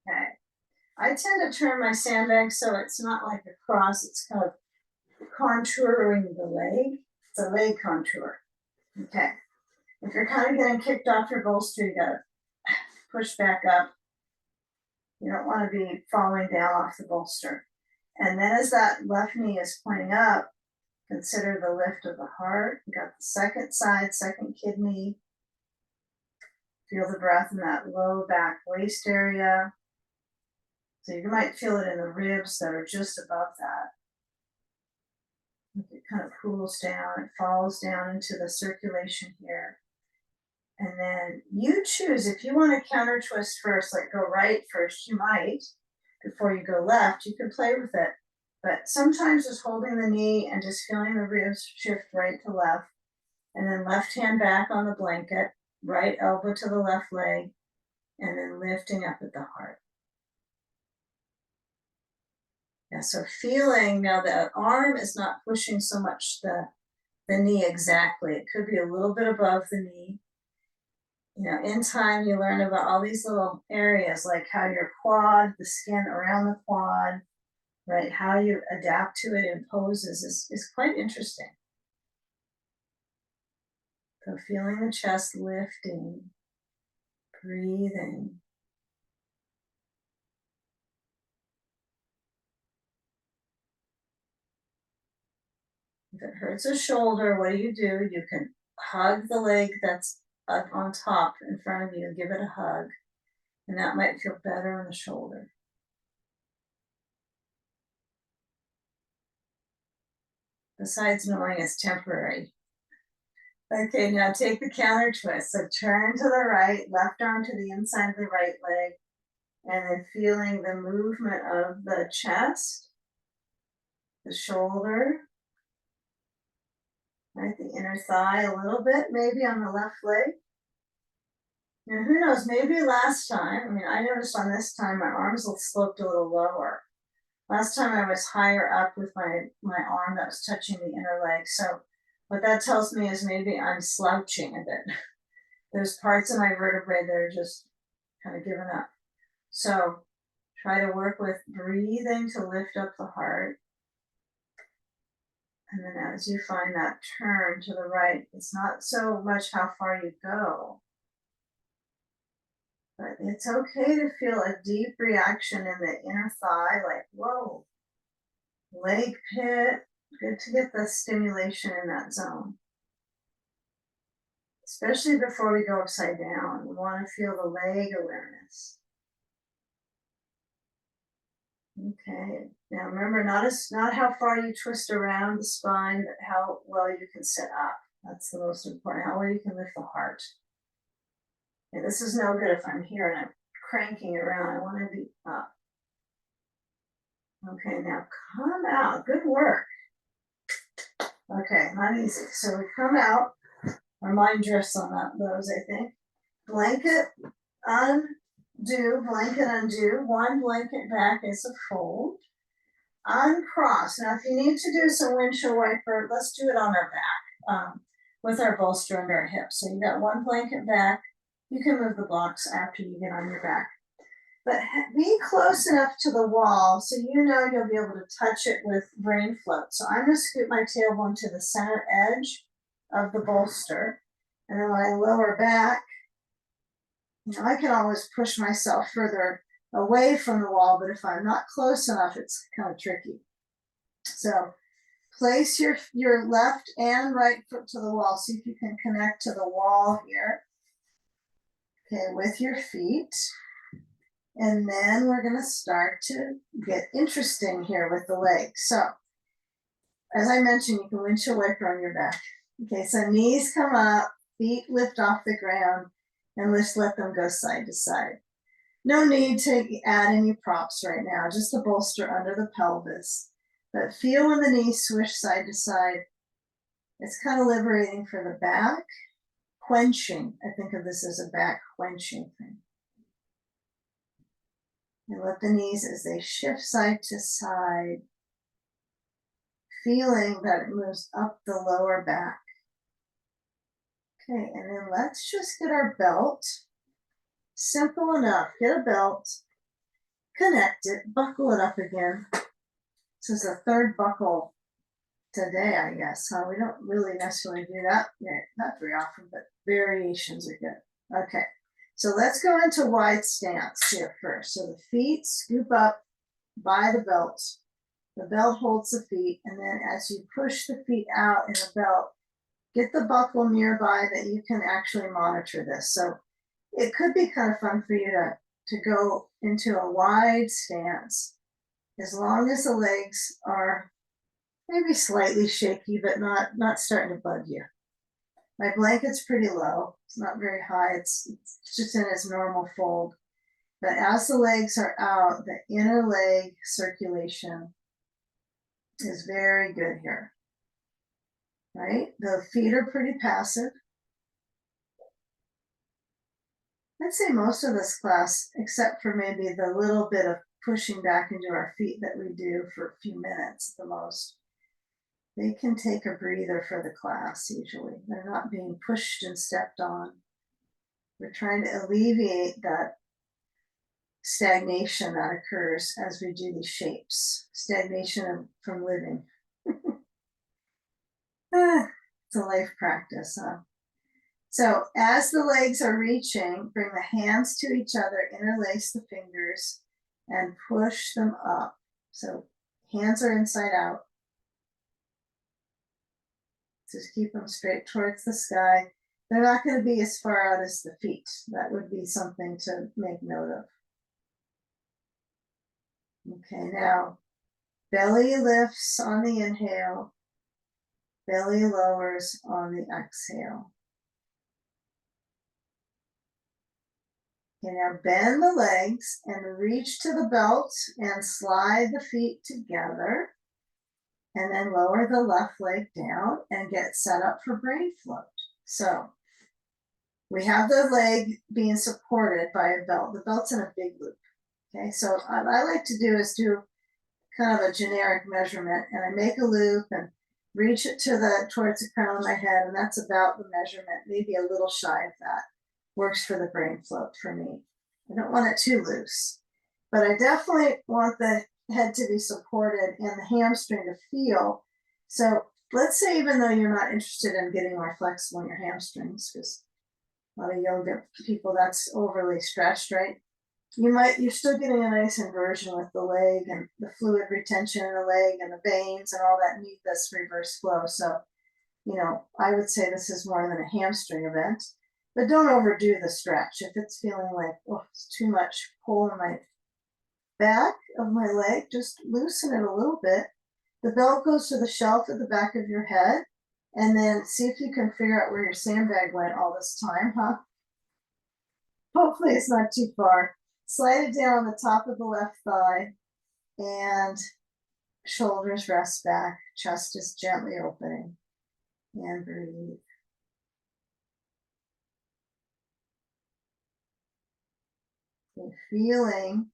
S1: Okay. I tend to turn my sandbag so it's not like a cross, it's kind of contouring the leg. It's a leg contour. Okay. If you're kind of getting kicked off your bolster, you gotta push back up. You don't want to be falling down off the bolster. And then as that left knee is pointing up, consider the lift of the heart. You got the second side, second kidney. Feel the breath in that low back waist area. So you might feel it in the ribs that are just above that. It kind of cools down, it falls down into the circulation here. And then you choose, if you want to counter twist first, like go right first, you might, before you go left, you can play with it. But sometimes just holding the knee and just feeling the ribs shift right to left. And then left hand back on the blanket, right elbow to the left leg, and then lifting up at the heart. Yeah, so feeling now the arm is not pushing so much the knee exactly. It could be a little bit above the knee. You know, in time you learn about all these little areas, like how your quad, the skin around the quad, right, how you adapt to it in poses is quite interesting. So feeling the chest lifting, breathing. If it hurts a shoulder, what do? You can hug the leg that's up on top in front of you, give it a hug, and that might feel better on the shoulder. Besides knowing it's temporary. Okay, now take the counter twist. So turn to the right, left arm to the inside of the right leg, and then feeling the movement of the chest, the shoulder, right, the inner thigh a little bit, maybe on the left leg. And who knows, maybe last time, I mean, I noticed on this time my arms sloped a little lower. Last time I was higher up with my arm that was touching the inner leg. So what that tells me is maybe I'm slouching a bit. There's parts of my vertebrae that are just kind of giving up. So try to work with breathing to lift up the heart. And then as you find that turn to the right, it's not so much how far you go, but it's okay to feel a deep reaction in the inner thigh, like, whoa, leg pit. Good to get the stimulation in that zone. Especially before we go upside down, we want to feel the leg awareness. Okay, now remember, not how far you twist around the spine, but how well you can sit up. That's the most important, how well you can lift the heart. Okay, this is no good if I'm here and I'm cranking around. I want to be up. Okay, now come out. Good work. Okay, not easy. So we come out. Our mind drifts on those, I think. Blanket undo, blanket undo. One blanket back is a fold. Uncross. Now, if you need to do some windshield wiper, let's do it on our back with our bolster under our hips. So you got one blanket back. You can move the blocks after you get on your back. But be close enough to the wall so you know you'll be able to touch it with brain float. So I'm going to scoot my tailbone to the center edge of the bolster. And then when I lower back, you know, I can always push myself further away from the wall, but if I'm not close enough, it's kind of tricky. So place your left and right foot to the wall. See if you can connect to the wall here. Okay, with your feet. And then we're going to start to get interesting here with the legs. So, as I mentioned, you can windshield wiper on your back. Okay, so knees come up, feet lift off the ground, and just let them go side to side. No need to add any props right now, just a bolster under the pelvis. But feel when the knees swish side to side. It's kind of liberating for the back, quenching. I think of this as a back quenching thing. And let the knees, as they shift side to side, feeling that it moves up the lower back. Okay, and then let's just get our belt. Simple enough. Get a belt, connect it, buckle it up again. This is the third buckle today, I guess. We don't really necessarily do that, not very often, but variations are good. Okay, so let's go into wide stance here first. So the feet scoop up by the belt. The belt holds the feet, and then as you push the feet out in the belt, get the buckle nearby that you can actually monitor this. So it could be kind of fun for you to go into a wide stance, as long as the legs are maybe slightly shaky, but not starting to bug you. My blanket's pretty low. It's not very high. It's just in its normal fold. But as the legs are out, the inner leg circulation is very good here, right? The feet are pretty passive. I'd say most of this class, except for maybe the little bit of pushing back into our feet that we do for a few minutes at the most, they can take a breather for the class usually. They're not being pushed and stepped on. We're trying to alleviate that stagnation that occurs as we do these shapes. Stagnation from living. It's a life practice, huh? So as the legs are reaching, bring the hands to each other, interlace the fingers, and push them up. So hands are inside out. Just keep them straight towards the sky. They're not going to be as far out as the feet. That would be something to make note of. Okay, now belly lifts on the inhale, belly lowers on the exhale. Okay, now bend the legs and reach to the belt and slide the feet together. And then lower the left leg down and get set up for brain float. So we have the leg being supported by a belt. The belt's in a big loop. Okay, so what I like to do is do kind of a generic measurement, and I make a loop and reach it towards the crown of my head, and that's about the measurement, maybe a little shy of that. Works for the brain float for me. I don't want it too loose, but I definitely want the head to be supported and the hamstring to feel. So let's say, even though you're not interested in getting more flexible in your hamstrings, because a lot of yoga people, that's overly stretched, right? You're still getting a nice inversion with the leg and the fluid retention in the leg and the veins and all that need this reverse flow. So, I would say this is more than a hamstring event, but don't overdo the stretch. If it's feeling like, oh, it's too much pull in my back of my leg, just loosen it a little bit. The belt goes to the shelf at the back of your head, and then see if you can figure out where your sandbag went all this time, huh? Hopefully it's not too far. Slide it down on the top of the left thigh, and shoulders rest back, chest is gently opening, and breathe. Okay, feeling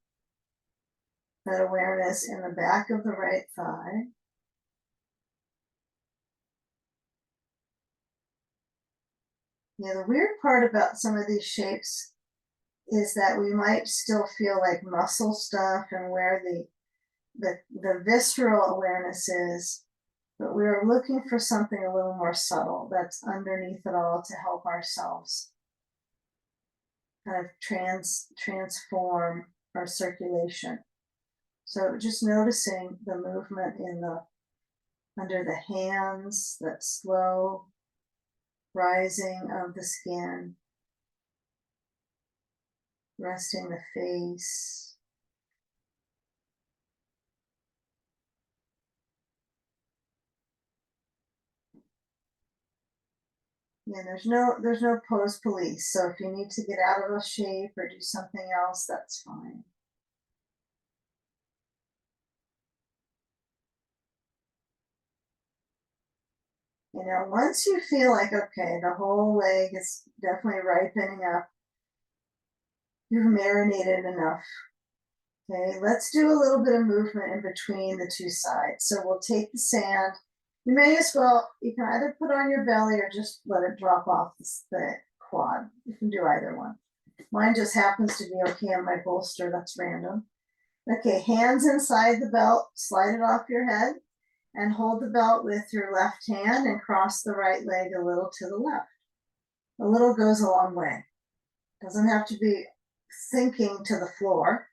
S1: that awareness in the back of the right thigh. Yeah, the weird part about some of these shapes is that we might still feel like muscle stuff and where the visceral awareness is, but we're looking for something a little more subtle that's underneath it all to help ourselves kind of transform our circulation. So just noticing the movement under the hands, that slow rising of the skin. resting the face. Yeah, there's no pose police. So if you need to get out of a shape or do something else, that's fine. You know, once you feel like, okay, the whole leg is definitely ripening up, you've marinated enough. Okay, let's do a little bit of movement in between the two sides. So we'll take the sand. You may as well, you can either put on your belly or just let it drop off the quad. You can do either one. Mine just happens to be okay on my bolster. That's random. Okay, hands inside the belt, slide it off your head and hold the belt with your left hand and cross the right leg a little to the left. A little goes a long way. Doesn't have to be sinking to the floor,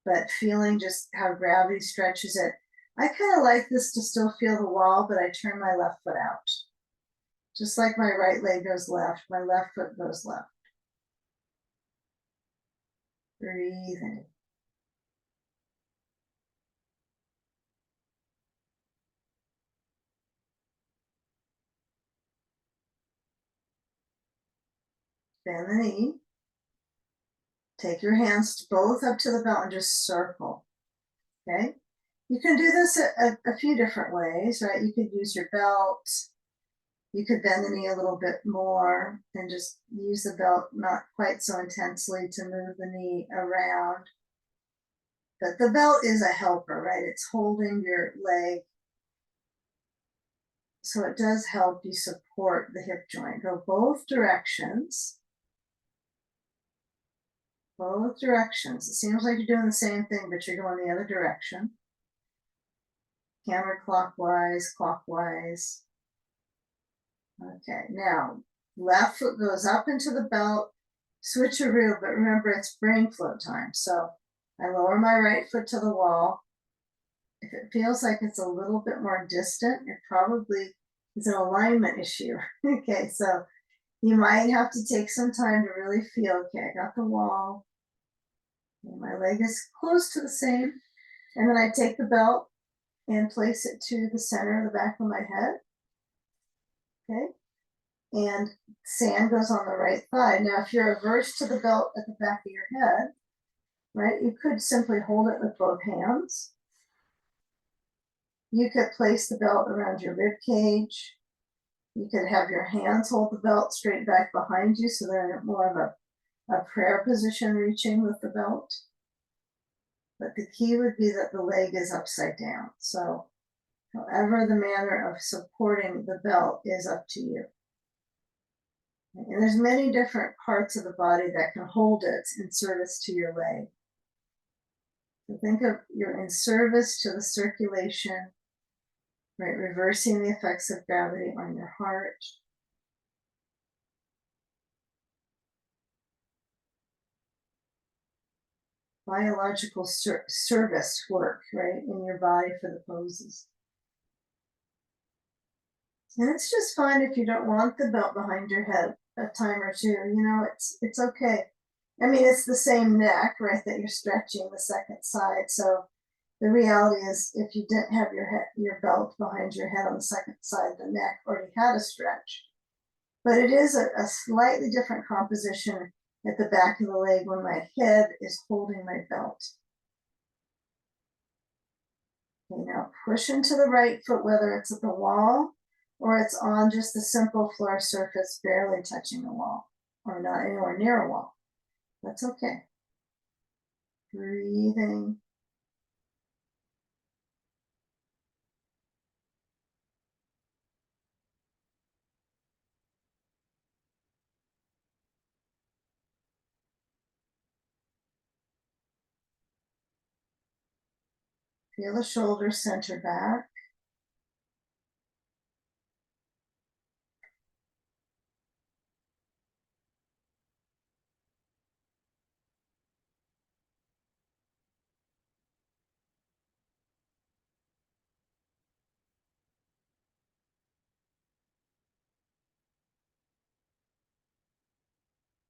S1: but feeling just how gravity stretches it. I kind of like this to still feel the wall, but I turn my left foot out. Just like my right leg goes left, my left foot goes left. Breathing. Bend the knee. Take your hands both up to the belt and just circle. Okay? You can do this a few different ways, right? You could use your belt. You could bend the knee a little bit more and just use the belt not quite so intensely to move the knee around. But the belt is a helper, right? It's holding your leg. So it does help you support the hip joint. Go both directions. Both directions. It seems like you're doing the same thing, but you're going the other direction. Counterclockwise, clockwise. Okay, now left foot goes up into the belt, switcheroo, but remember it's brain flow time. So I lower my right foot to the wall. If it feels like it's a little bit more distant, it probably is an alignment issue. Okay, so you might have to take some time to really feel, okay, I got the wall. Okay, my leg is close to the same. And then I take the belt and place it to the center of the back of my head. Okay. And sand goes on the right thigh. Now, if you're averse to the belt at the back of your head, right, you could simply hold it with both hands. You could place the belt around your rib cage. You could have your hands hold the belt straight back behind you so they're in more of a prayer position reaching with the belt. But the key would be that the leg is upside down. So however the manner of supporting the belt is up to you. And there's many different parts of the body that can hold it in service to your leg. So think of you're in service to the circulation, right? Reversing the effects of gravity on your heart. Biological service work, right, in your body for the poses. And it's just fine if you don't want the belt behind your head a time or two. You know, it's okay. I mean, it's the same neck, right, that you're stretching the second side. So the reality is, if you didn't have your belt behind your head on the second side, the neck already had a stretch. But it is a slightly different composition at the back of the leg when my head is holding my belt. Okay, now push into the right foot, whether it's at the wall or it's on just the simple floor surface, barely touching the wall or not anywhere near a wall. That's okay. Breathing. Feel the shoulders center back.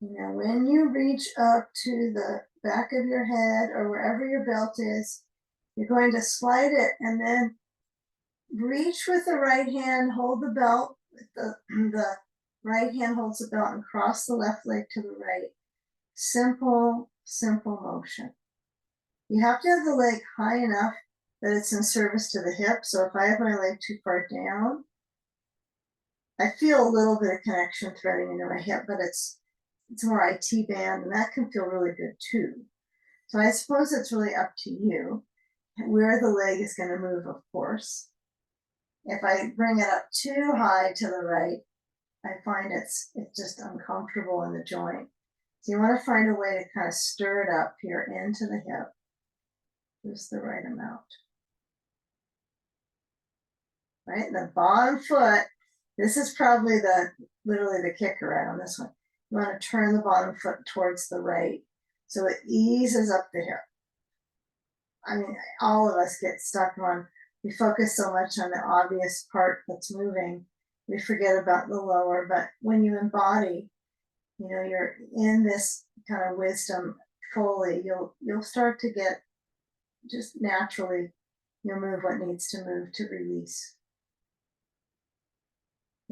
S1: Now, when you reach up to the back of your head or wherever your belt is, you're going to slide it and then reach with the right hand, hold the belt, the right hand holds the belt and cross the left leg to the right. Simple, simple motion. You have to have the leg high enough that it's in service to the hip. So if I have my leg too far down, I feel a little bit of connection threading into my hip, but it's more IT band, and that can feel really good too. So I suppose it's really up to you where the leg is going to move, of course. If I bring it up too high to the right, I find it's just uncomfortable in the joint. So you want to find a way to kind of stir it up here into the hip, just the right amount. Right, and the bottom foot, this is probably literally the kicker right on this one. You want to turn the bottom foot towards the right so it eases up the hip. I mean, all of us get stuck on, we focus so much on the obvious part that's moving, we forget about the lower. But when you embody, you know, you're in this kind of wisdom fully, you'll start to get just naturally, you'll move what needs to move to release.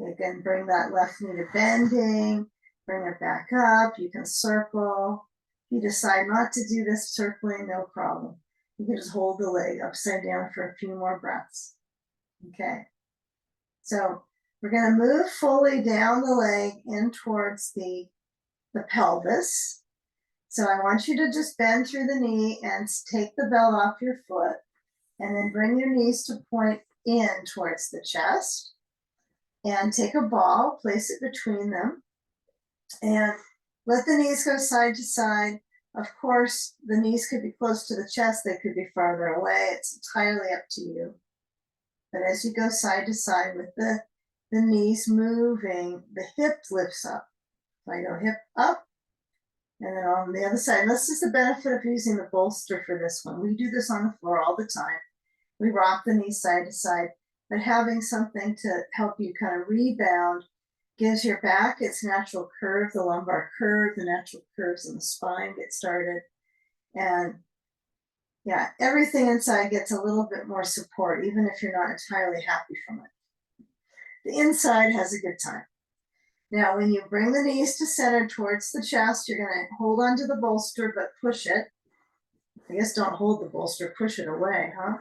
S1: Again, bring that left knee to bending, bring it back up. You can circle. If you decide not to do this circling, no problem. You can just hold the leg upside down for a few more breaths. Okay. So we're going to move fully down the leg in towards the pelvis. So I want you to just bend through the knee and take the belt off your foot, and then bring your knees to point in towards the chest. And take a ball, place it between them, and let the knees go side to side. Of course, the knees could be close to the chest, they could be farther away. It's entirely up to you. But as you go side to side with the knees moving, the hip lifts up. So I go hip up, and then on the other side. And this is the benefit of using the bolster for this one. We do this on the floor all the time. We rock the knees side to side. But having something to help you kind of rebound gives your back its natural curve, the lumbar curve, the natural curves in the spine get started. And yeah, everything inside gets a little bit more support, even if you're not entirely happy from it. The inside has a good time. Now, when you bring the knees to center towards the chest, you're going to hold onto the bolster, but push it. I guess don't hold the bolster, push it away, huh?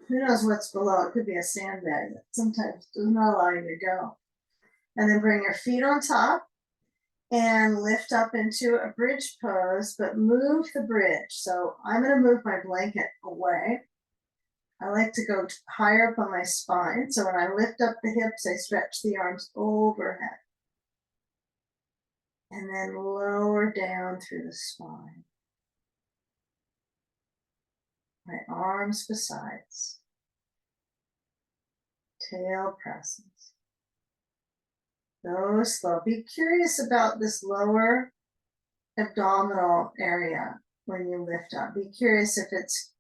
S1: Who knows what's below? It could be a sandbag that sometimes does not allow you to go. And then bring your feet on top and lift up into a bridge pose, but move the bridge. So I'm going to move my blanket away. I like to go higher up on my spine. So when I lift up the hips, I stretch the arms overhead. And then lower down through the spine. My arms besides. Tail presses. Go slow. Be curious about this lower abdominal area when you lift up. Be curious if it's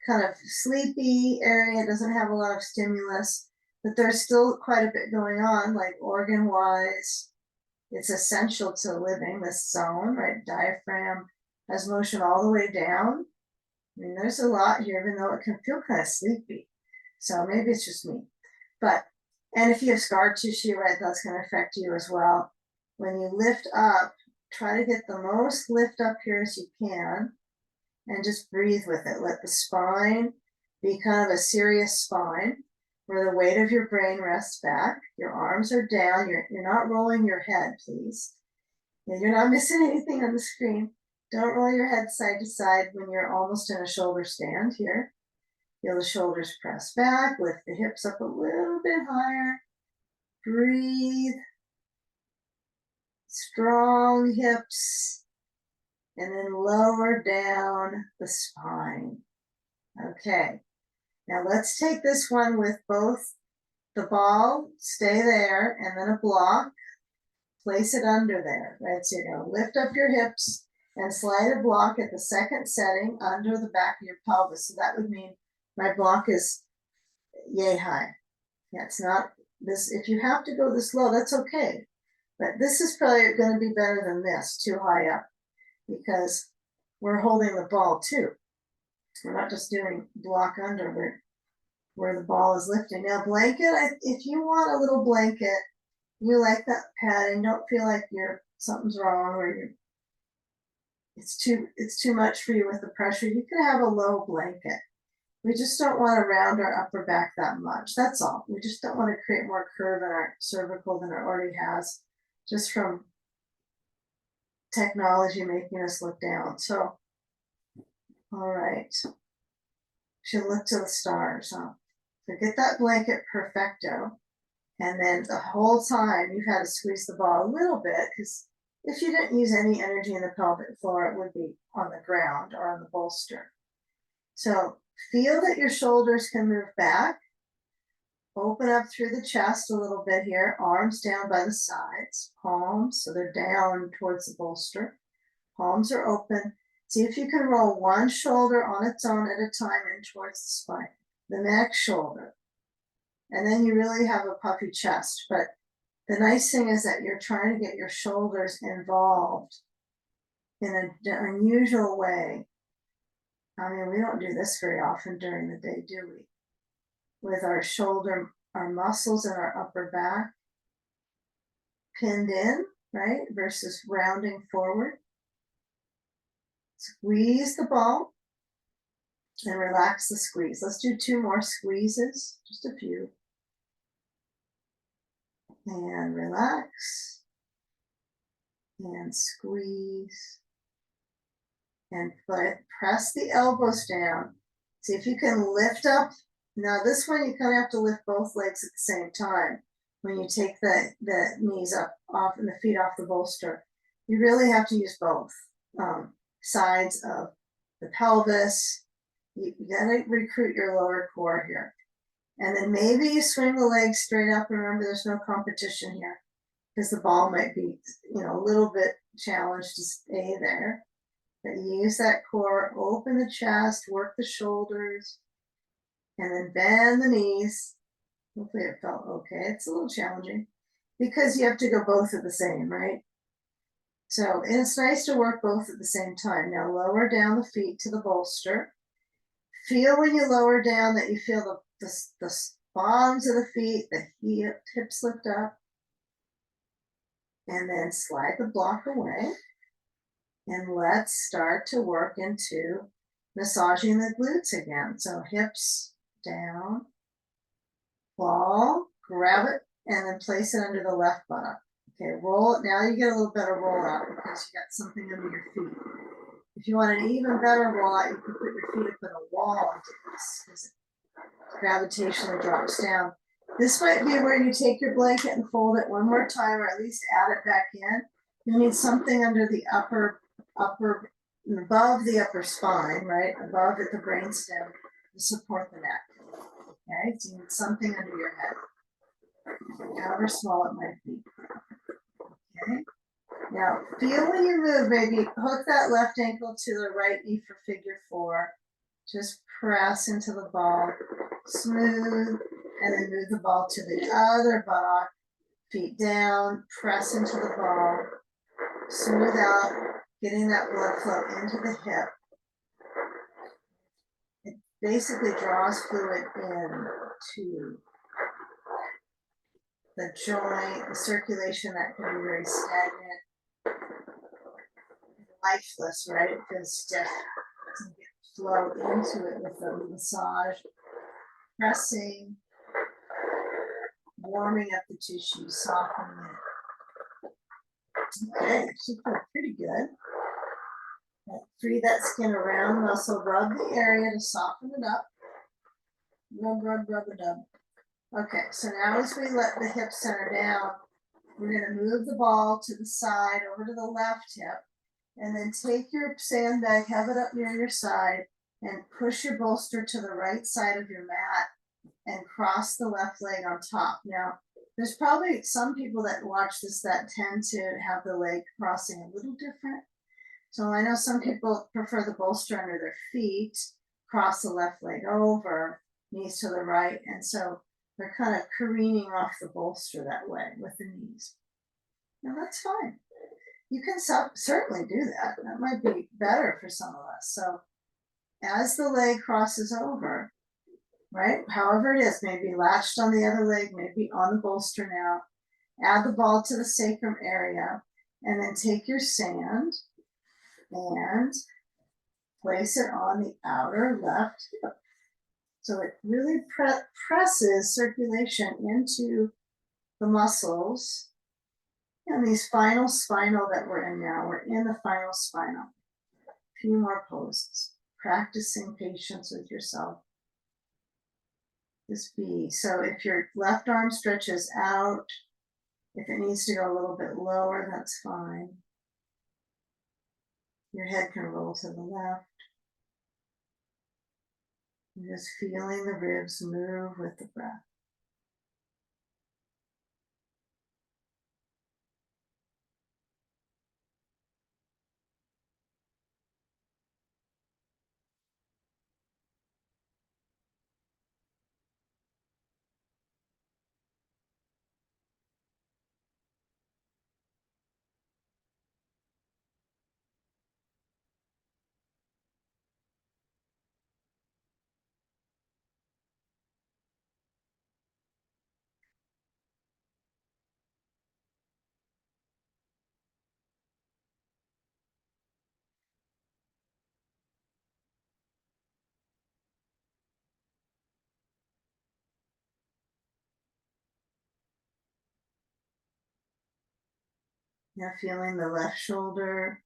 S1: kind of sleepy area, doesn't have a lot of stimulus, but there's still quite a bit going on, like organ-wise. It's essential to living, this zone, right? Diaphragm has motion all the way down. I mean, there's a lot here, even though it can feel kind of sleepy. So maybe it's just me. But, and if you have scar tissue, right, that's going to affect you as well. When you lift up, try to get the most lift up here as you can and just breathe with it. Let the spine be kind of a serious spine where the weight of your brain rests back. Your arms are down. You're not rolling your head, please. And you're not missing anything on the screen. Don't roll your head side to side when you're almost in a shoulder stand here. Feel the shoulders press back, lift the hips up a little bit higher. Breathe. Strong hips. And then lower down the spine. Okay. Now let's take this one with both the ball, stay there, and then a block. Place it under there, right? So you're going to lift up your hips and slide a block at the second setting under the back of your pelvis. So that would mean my block is yay high. Yeah, it's not this. If you have to go this low, that's okay. But this is probably going to be better than this, too high up, because we're holding the ball too. We're not just doing block under where the ball is lifting. Now blanket, if you want a little blanket, you like that padding, don't feel like something's wrong or it's too much for you with the pressure, you can have a low blanket. We just don't want to round our upper back that much. That's all. We just don't want to create more curve in our cervical than it already has, just from technology making us look down. So, all right. Should look to the stars, huh? So get that blanket perfecto. And then the whole time you've had to squeeze the ball a little bit, because if you didn't use any energy in the pelvic floor, it would be on the ground or on the bolster. So feel that your shoulders can move back. Open up through the chest a little bit here, arms down by the sides, palms, so they're down towards the bolster. Palms are open. See if you can roll one shoulder on its own at a time in towards the spine. The next shoulder. And then you really have a puffy chest. But the nice thing is that you're trying to get your shoulders involved in an unusual way. I mean, we don't do this very often during the day, do we? With our shoulder, our muscles in our upper back pinned in, right? Versus rounding forward. Squeeze the ball and relax the squeeze. Let's do 2 more squeezes, just a few. And relax. And squeeze. And press the elbows down. See if you can lift up. Now this one you kind of have to lift both legs at the same time. When you take the knees up off and the feet off the bolster, you really have to use both sides of the pelvis. You gotta recruit your lower core here. And then maybe you swing the legs straight up. Remember, there's no competition here because the ball might be, a little bit challenged to stay there. But use that core, open the chest, work the shoulders, and then bend the knees. Hopefully it felt okay. It's a little challenging because you have to go both at the same, right? So it's nice to work both at the same time. Now lower down the feet to the bolster. Feel when you lower down that you feel the bottoms of the feet, the hips lift up. And then slide the block away. And let's start to work into massaging the glutes again. So hips down, ball, grab it, and then place it under the left buttock. Okay, roll it. Now you get a little better roll out because you got something under your feet. If you want an even better roll out, you can put your feet up in a wall and do this because it gravitationally drops down. This might be where you take your blanket and fold it one more time, or at least add it back in. You need something under the upper, above the upper spine, right? Above at the brainstem to support the neck. Okay, so you need something under your head, however small it might be. Okay, now feel when you move, maybe hook that left ankle to the right knee for figure 4. Just press into the ball, smooth, and then move the ball to the other buttock, feet down, press into the ball, smooth out, getting that blood flow into the hip. It basically draws fluid in to the joint, the circulation that can be very stagnant, lifeless, right? It feels stiff. So get flow into it with the massage, pressing, warming up the tissue, softening it. Okay, it should feel pretty good. Free that skin around muscle, rub the area to soften it up. Rub, rub, rub it up. Okay, so now as we let the hips center down, we're going to move the ball to the side over to the left hip, and then take your sandbag, have it up near your side, and push your bolster to the right side of your mat and cross the left leg on top. Now, there's probably some people that watch this that tend to have the leg crossing a little different. So I know some people prefer the bolster under their feet, cross the left leg over, knees to the right, and so they're kind of careening off the bolster that way with the knees. Now that's fine. You can certainly do that. That might be better for some of us. So as the leg crosses over, right, however it is, maybe latched on the other leg, maybe on the bolster now, add the ball to the sacrum area, and then take your sand and place it on the outer left hip. So it really presses circulation into the muscles. And these final spinal that we're in now, we're in the final spinal. A few more poses. Practicing patience with yourself. This B. So if your left arm stretches out, if it needs to go a little bit lower, that's fine. Your head can roll to the left. You're just feeling the ribs move with the breath. Now feeling the left shoulder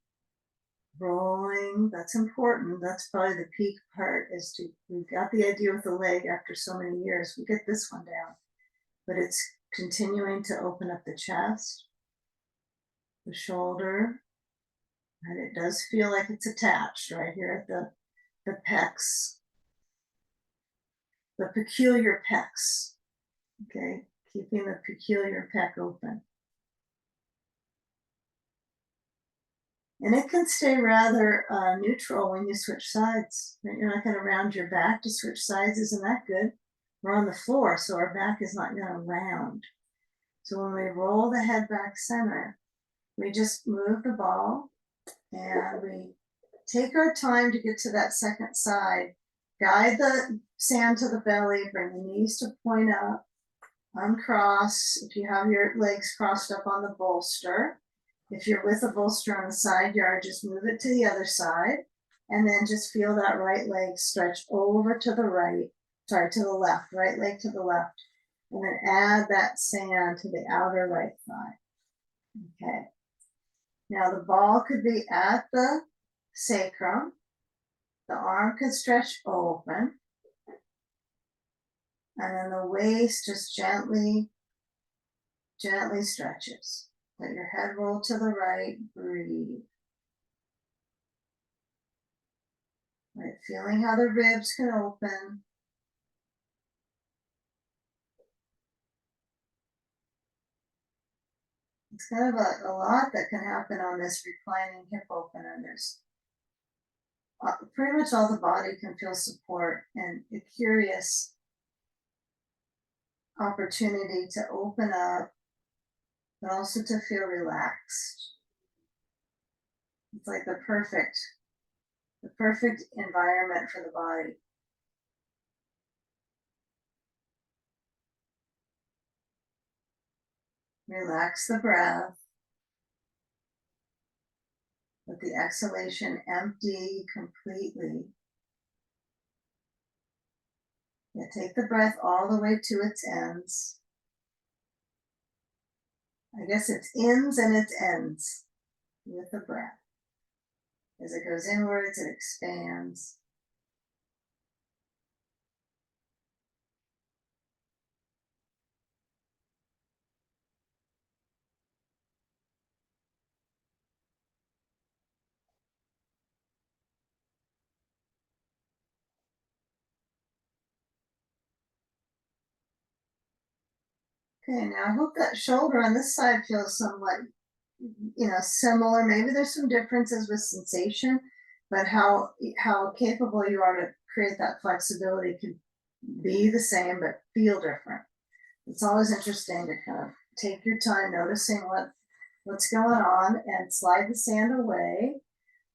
S1: rolling. That's important. That's probably the peak part, is to, we've got the idea with the leg after so many years, we get this one down, but it's continuing to open up the chest, the shoulder, and it does feel like it's attached right here at the pecs, the peculiar pecs. Okay, keeping the peculiar pec open. And it can stay rather neutral when you switch sides. You're not going to round your back to switch sides. Isn't that good? We're on the floor, so our back is not going to round. So when we roll the head back center, we just move the ball and we take our time to get to that second side. Guide the sand to the belly, bring the knees to point up, uncross. If you have your legs crossed up on the bolster, if you're with a bolster on the side yard, just move it to the other side, and then just feel that right leg stretch over to the right, to the left, right leg to the left, and then add that sand to the outer right thigh. Okay. Now the ball could be at the sacrum. The arm could stretch open. And then the waist just gently stretches. Let your head roll to the right, breathe. Right, feeling how the ribs can open. It's kind of a lot that can happen on this reclining hip opener. There's pretty much all the body can feel support, and a curious opportunity to open up, but also to feel relaxed. It's like the perfect environment for the body. Relax the breath. Let the exhalation empty completely. Yeah, take the breath all the way to its ends. I guess it's ins and its ends with the breath. As it goes inwards, it expands. Okay, now I hope that shoulder on this side feels somewhat, similar. Maybe there's some differences with sensation, but how capable you are to create that flexibility can be the same but feel different. It's always interesting to kind of take your time noticing what's going on and slide the sand away.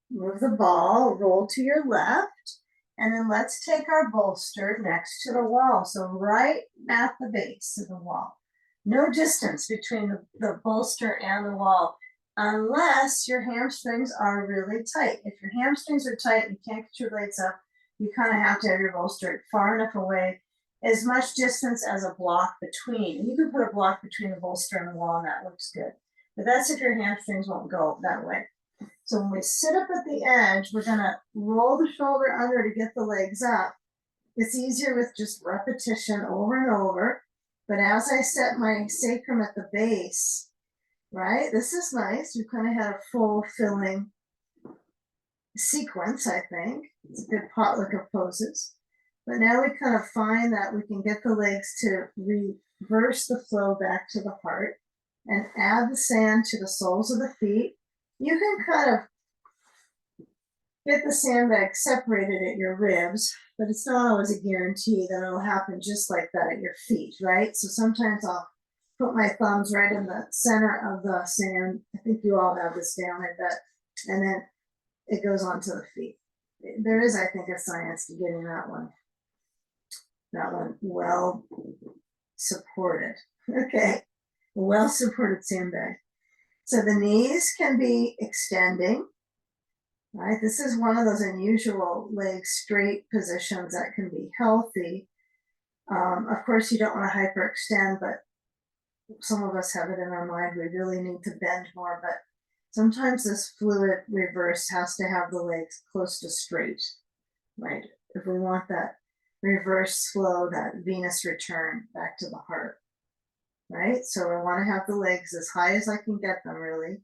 S1: Move the ball, roll to your left, and then let's take our bolster next to the wall. So right at the base of the wall. No distance between the bolster and the wall, unless your hamstrings are really tight. If your hamstrings are tight and you can't get your legs up, you kind of have to have your bolster far enough away, as much distance as a block between. And you can put a block between the bolster and the wall, and that looks good. But that's if your hamstrings won't go that way. So when we sit up at the edge, we're gonna roll the shoulder under to get the legs up. It's easier with just repetition over and over. But as I set my sacrum at the base, right, this is nice. You kind of had a full filling sequence, I think. It's a good potluck of poses. But now we kind of find that we can get the legs to reverse the flow back to the heart and add the sand to the soles of the feet. You can kind of get the sandbag separated at your ribs, but it's not always a guarantee that it'll happen just like that at your feet, right? So sometimes I'll put my thumbs right in the center of the sand. I think you all have this down, I bet. And then it goes onto the feet. There is, I think, a science to getting that one well supported. Okay, well supported sandbag. So the knees can be extending, right? This is one of those unusual leg straight positions that can be healthy. Of course, you don't want to hyperextend, but some of us have it in our mind. We really need to bend more, but sometimes this fluid reverse has to have the legs close to straight, right? If we want that reverse flow, that venous return back to the heart, right? So I want to have the legs as high as I can get them, really.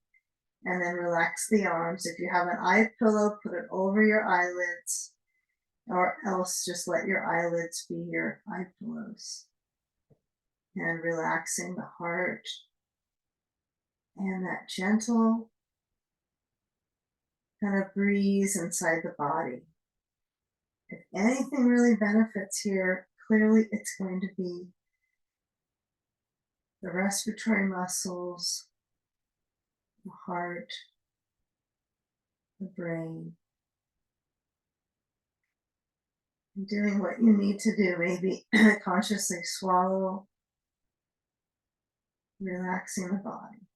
S1: And then relax the arms. If you have an eye pillow, put it over your eyelids, or else just let your eyelids be your eye pillows. And relaxing the heart and that gentle kind of breeze inside the body. If anything really benefits here, clearly it's going to be the respiratory muscles, the heart, the brain. And doing what you need to do, maybe consciously swallow, relaxing the body,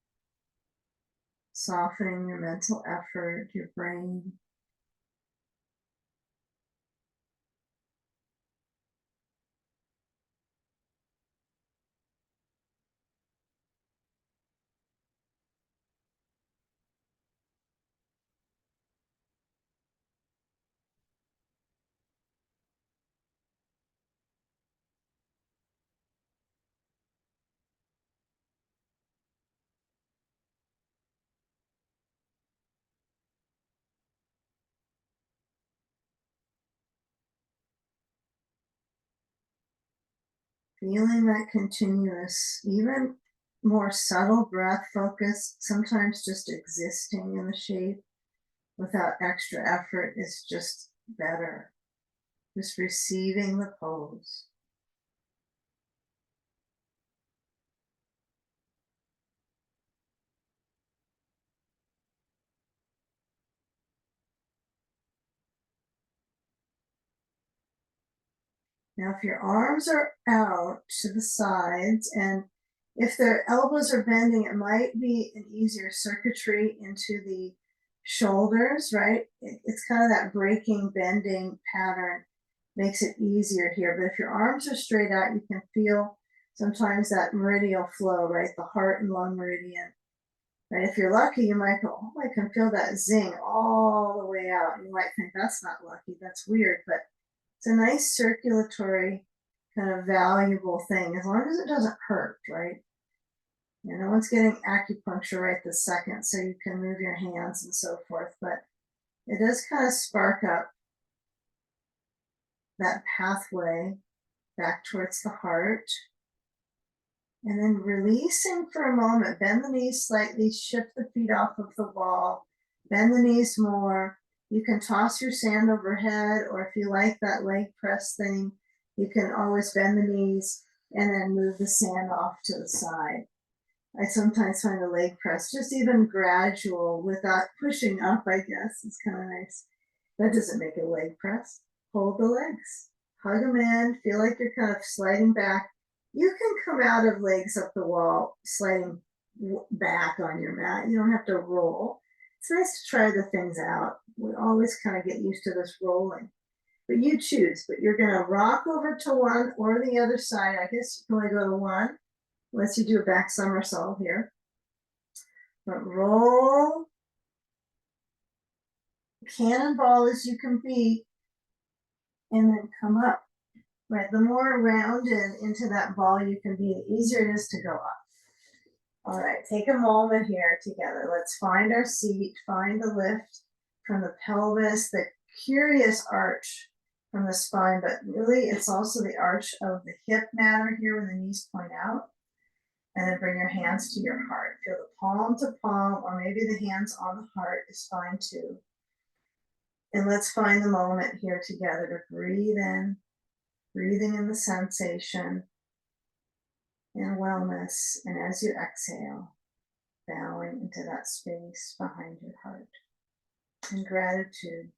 S1: softening your mental effort, your brain. Feeling that continuous, even more subtle breath focus, sometimes just existing in the shape without extra effort is just better. Just receiving the pose. Now, if your arms are out to the sides and if their elbows are bending, it might be an easier circuitry into the shoulders, right? It's kind of that breaking, bending pattern makes it easier here. But if your arms are straight out, you can feel sometimes that meridial flow, right? The heart and lung meridian. Right? If you're lucky, you might go, oh, I can feel that zing all the way out. You might think that's not lucky, that's weird, but it's a nice circulatory kind of valuable thing, as long as it doesn't hurt, right? You know, no one's getting acupuncture right this second, so you can move your hands and so forth, but it does kind of spark up that pathway back towards the heart. And then releasing for a moment, bend the knees slightly, shift the feet off of the wall, bend the knees more. You can toss your sand overhead, or if you like that leg press thing, you can always bend the knees and then move the sand off to the side. I sometimes find the leg press just even gradual without pushing up, I guess, is kind of nice. That doesn't make a leg press. Hold the legs, hug them in, feel like you're kind of sliding back. You can come out of legs up the wall, sliding back on your mat. You don't have to roll. It's nice to try the things out. We always kind of get used to this rolling, but you choose. But you're going to rock over to one or the other side. I guess you can only go to one unless you do a back somersault here. But roll, cannonball as you can be, and then come up. Right, the more rounded into that ball you can be, the easier it is to go up. All right, take a moment here together. Let's find our seat, find the lift from the pelvis, the curious arch from the spine, but really it's also the arch of the hip matter here when the knees point out. And then bring your hands to your heart. Feel the palm to palm, or maybe the hands on the heart is fine too. And let's find the moment here together to breathe in, breathing in the sensation and wellness. And as you exhale, bowing into that space behind your heart. And gratitude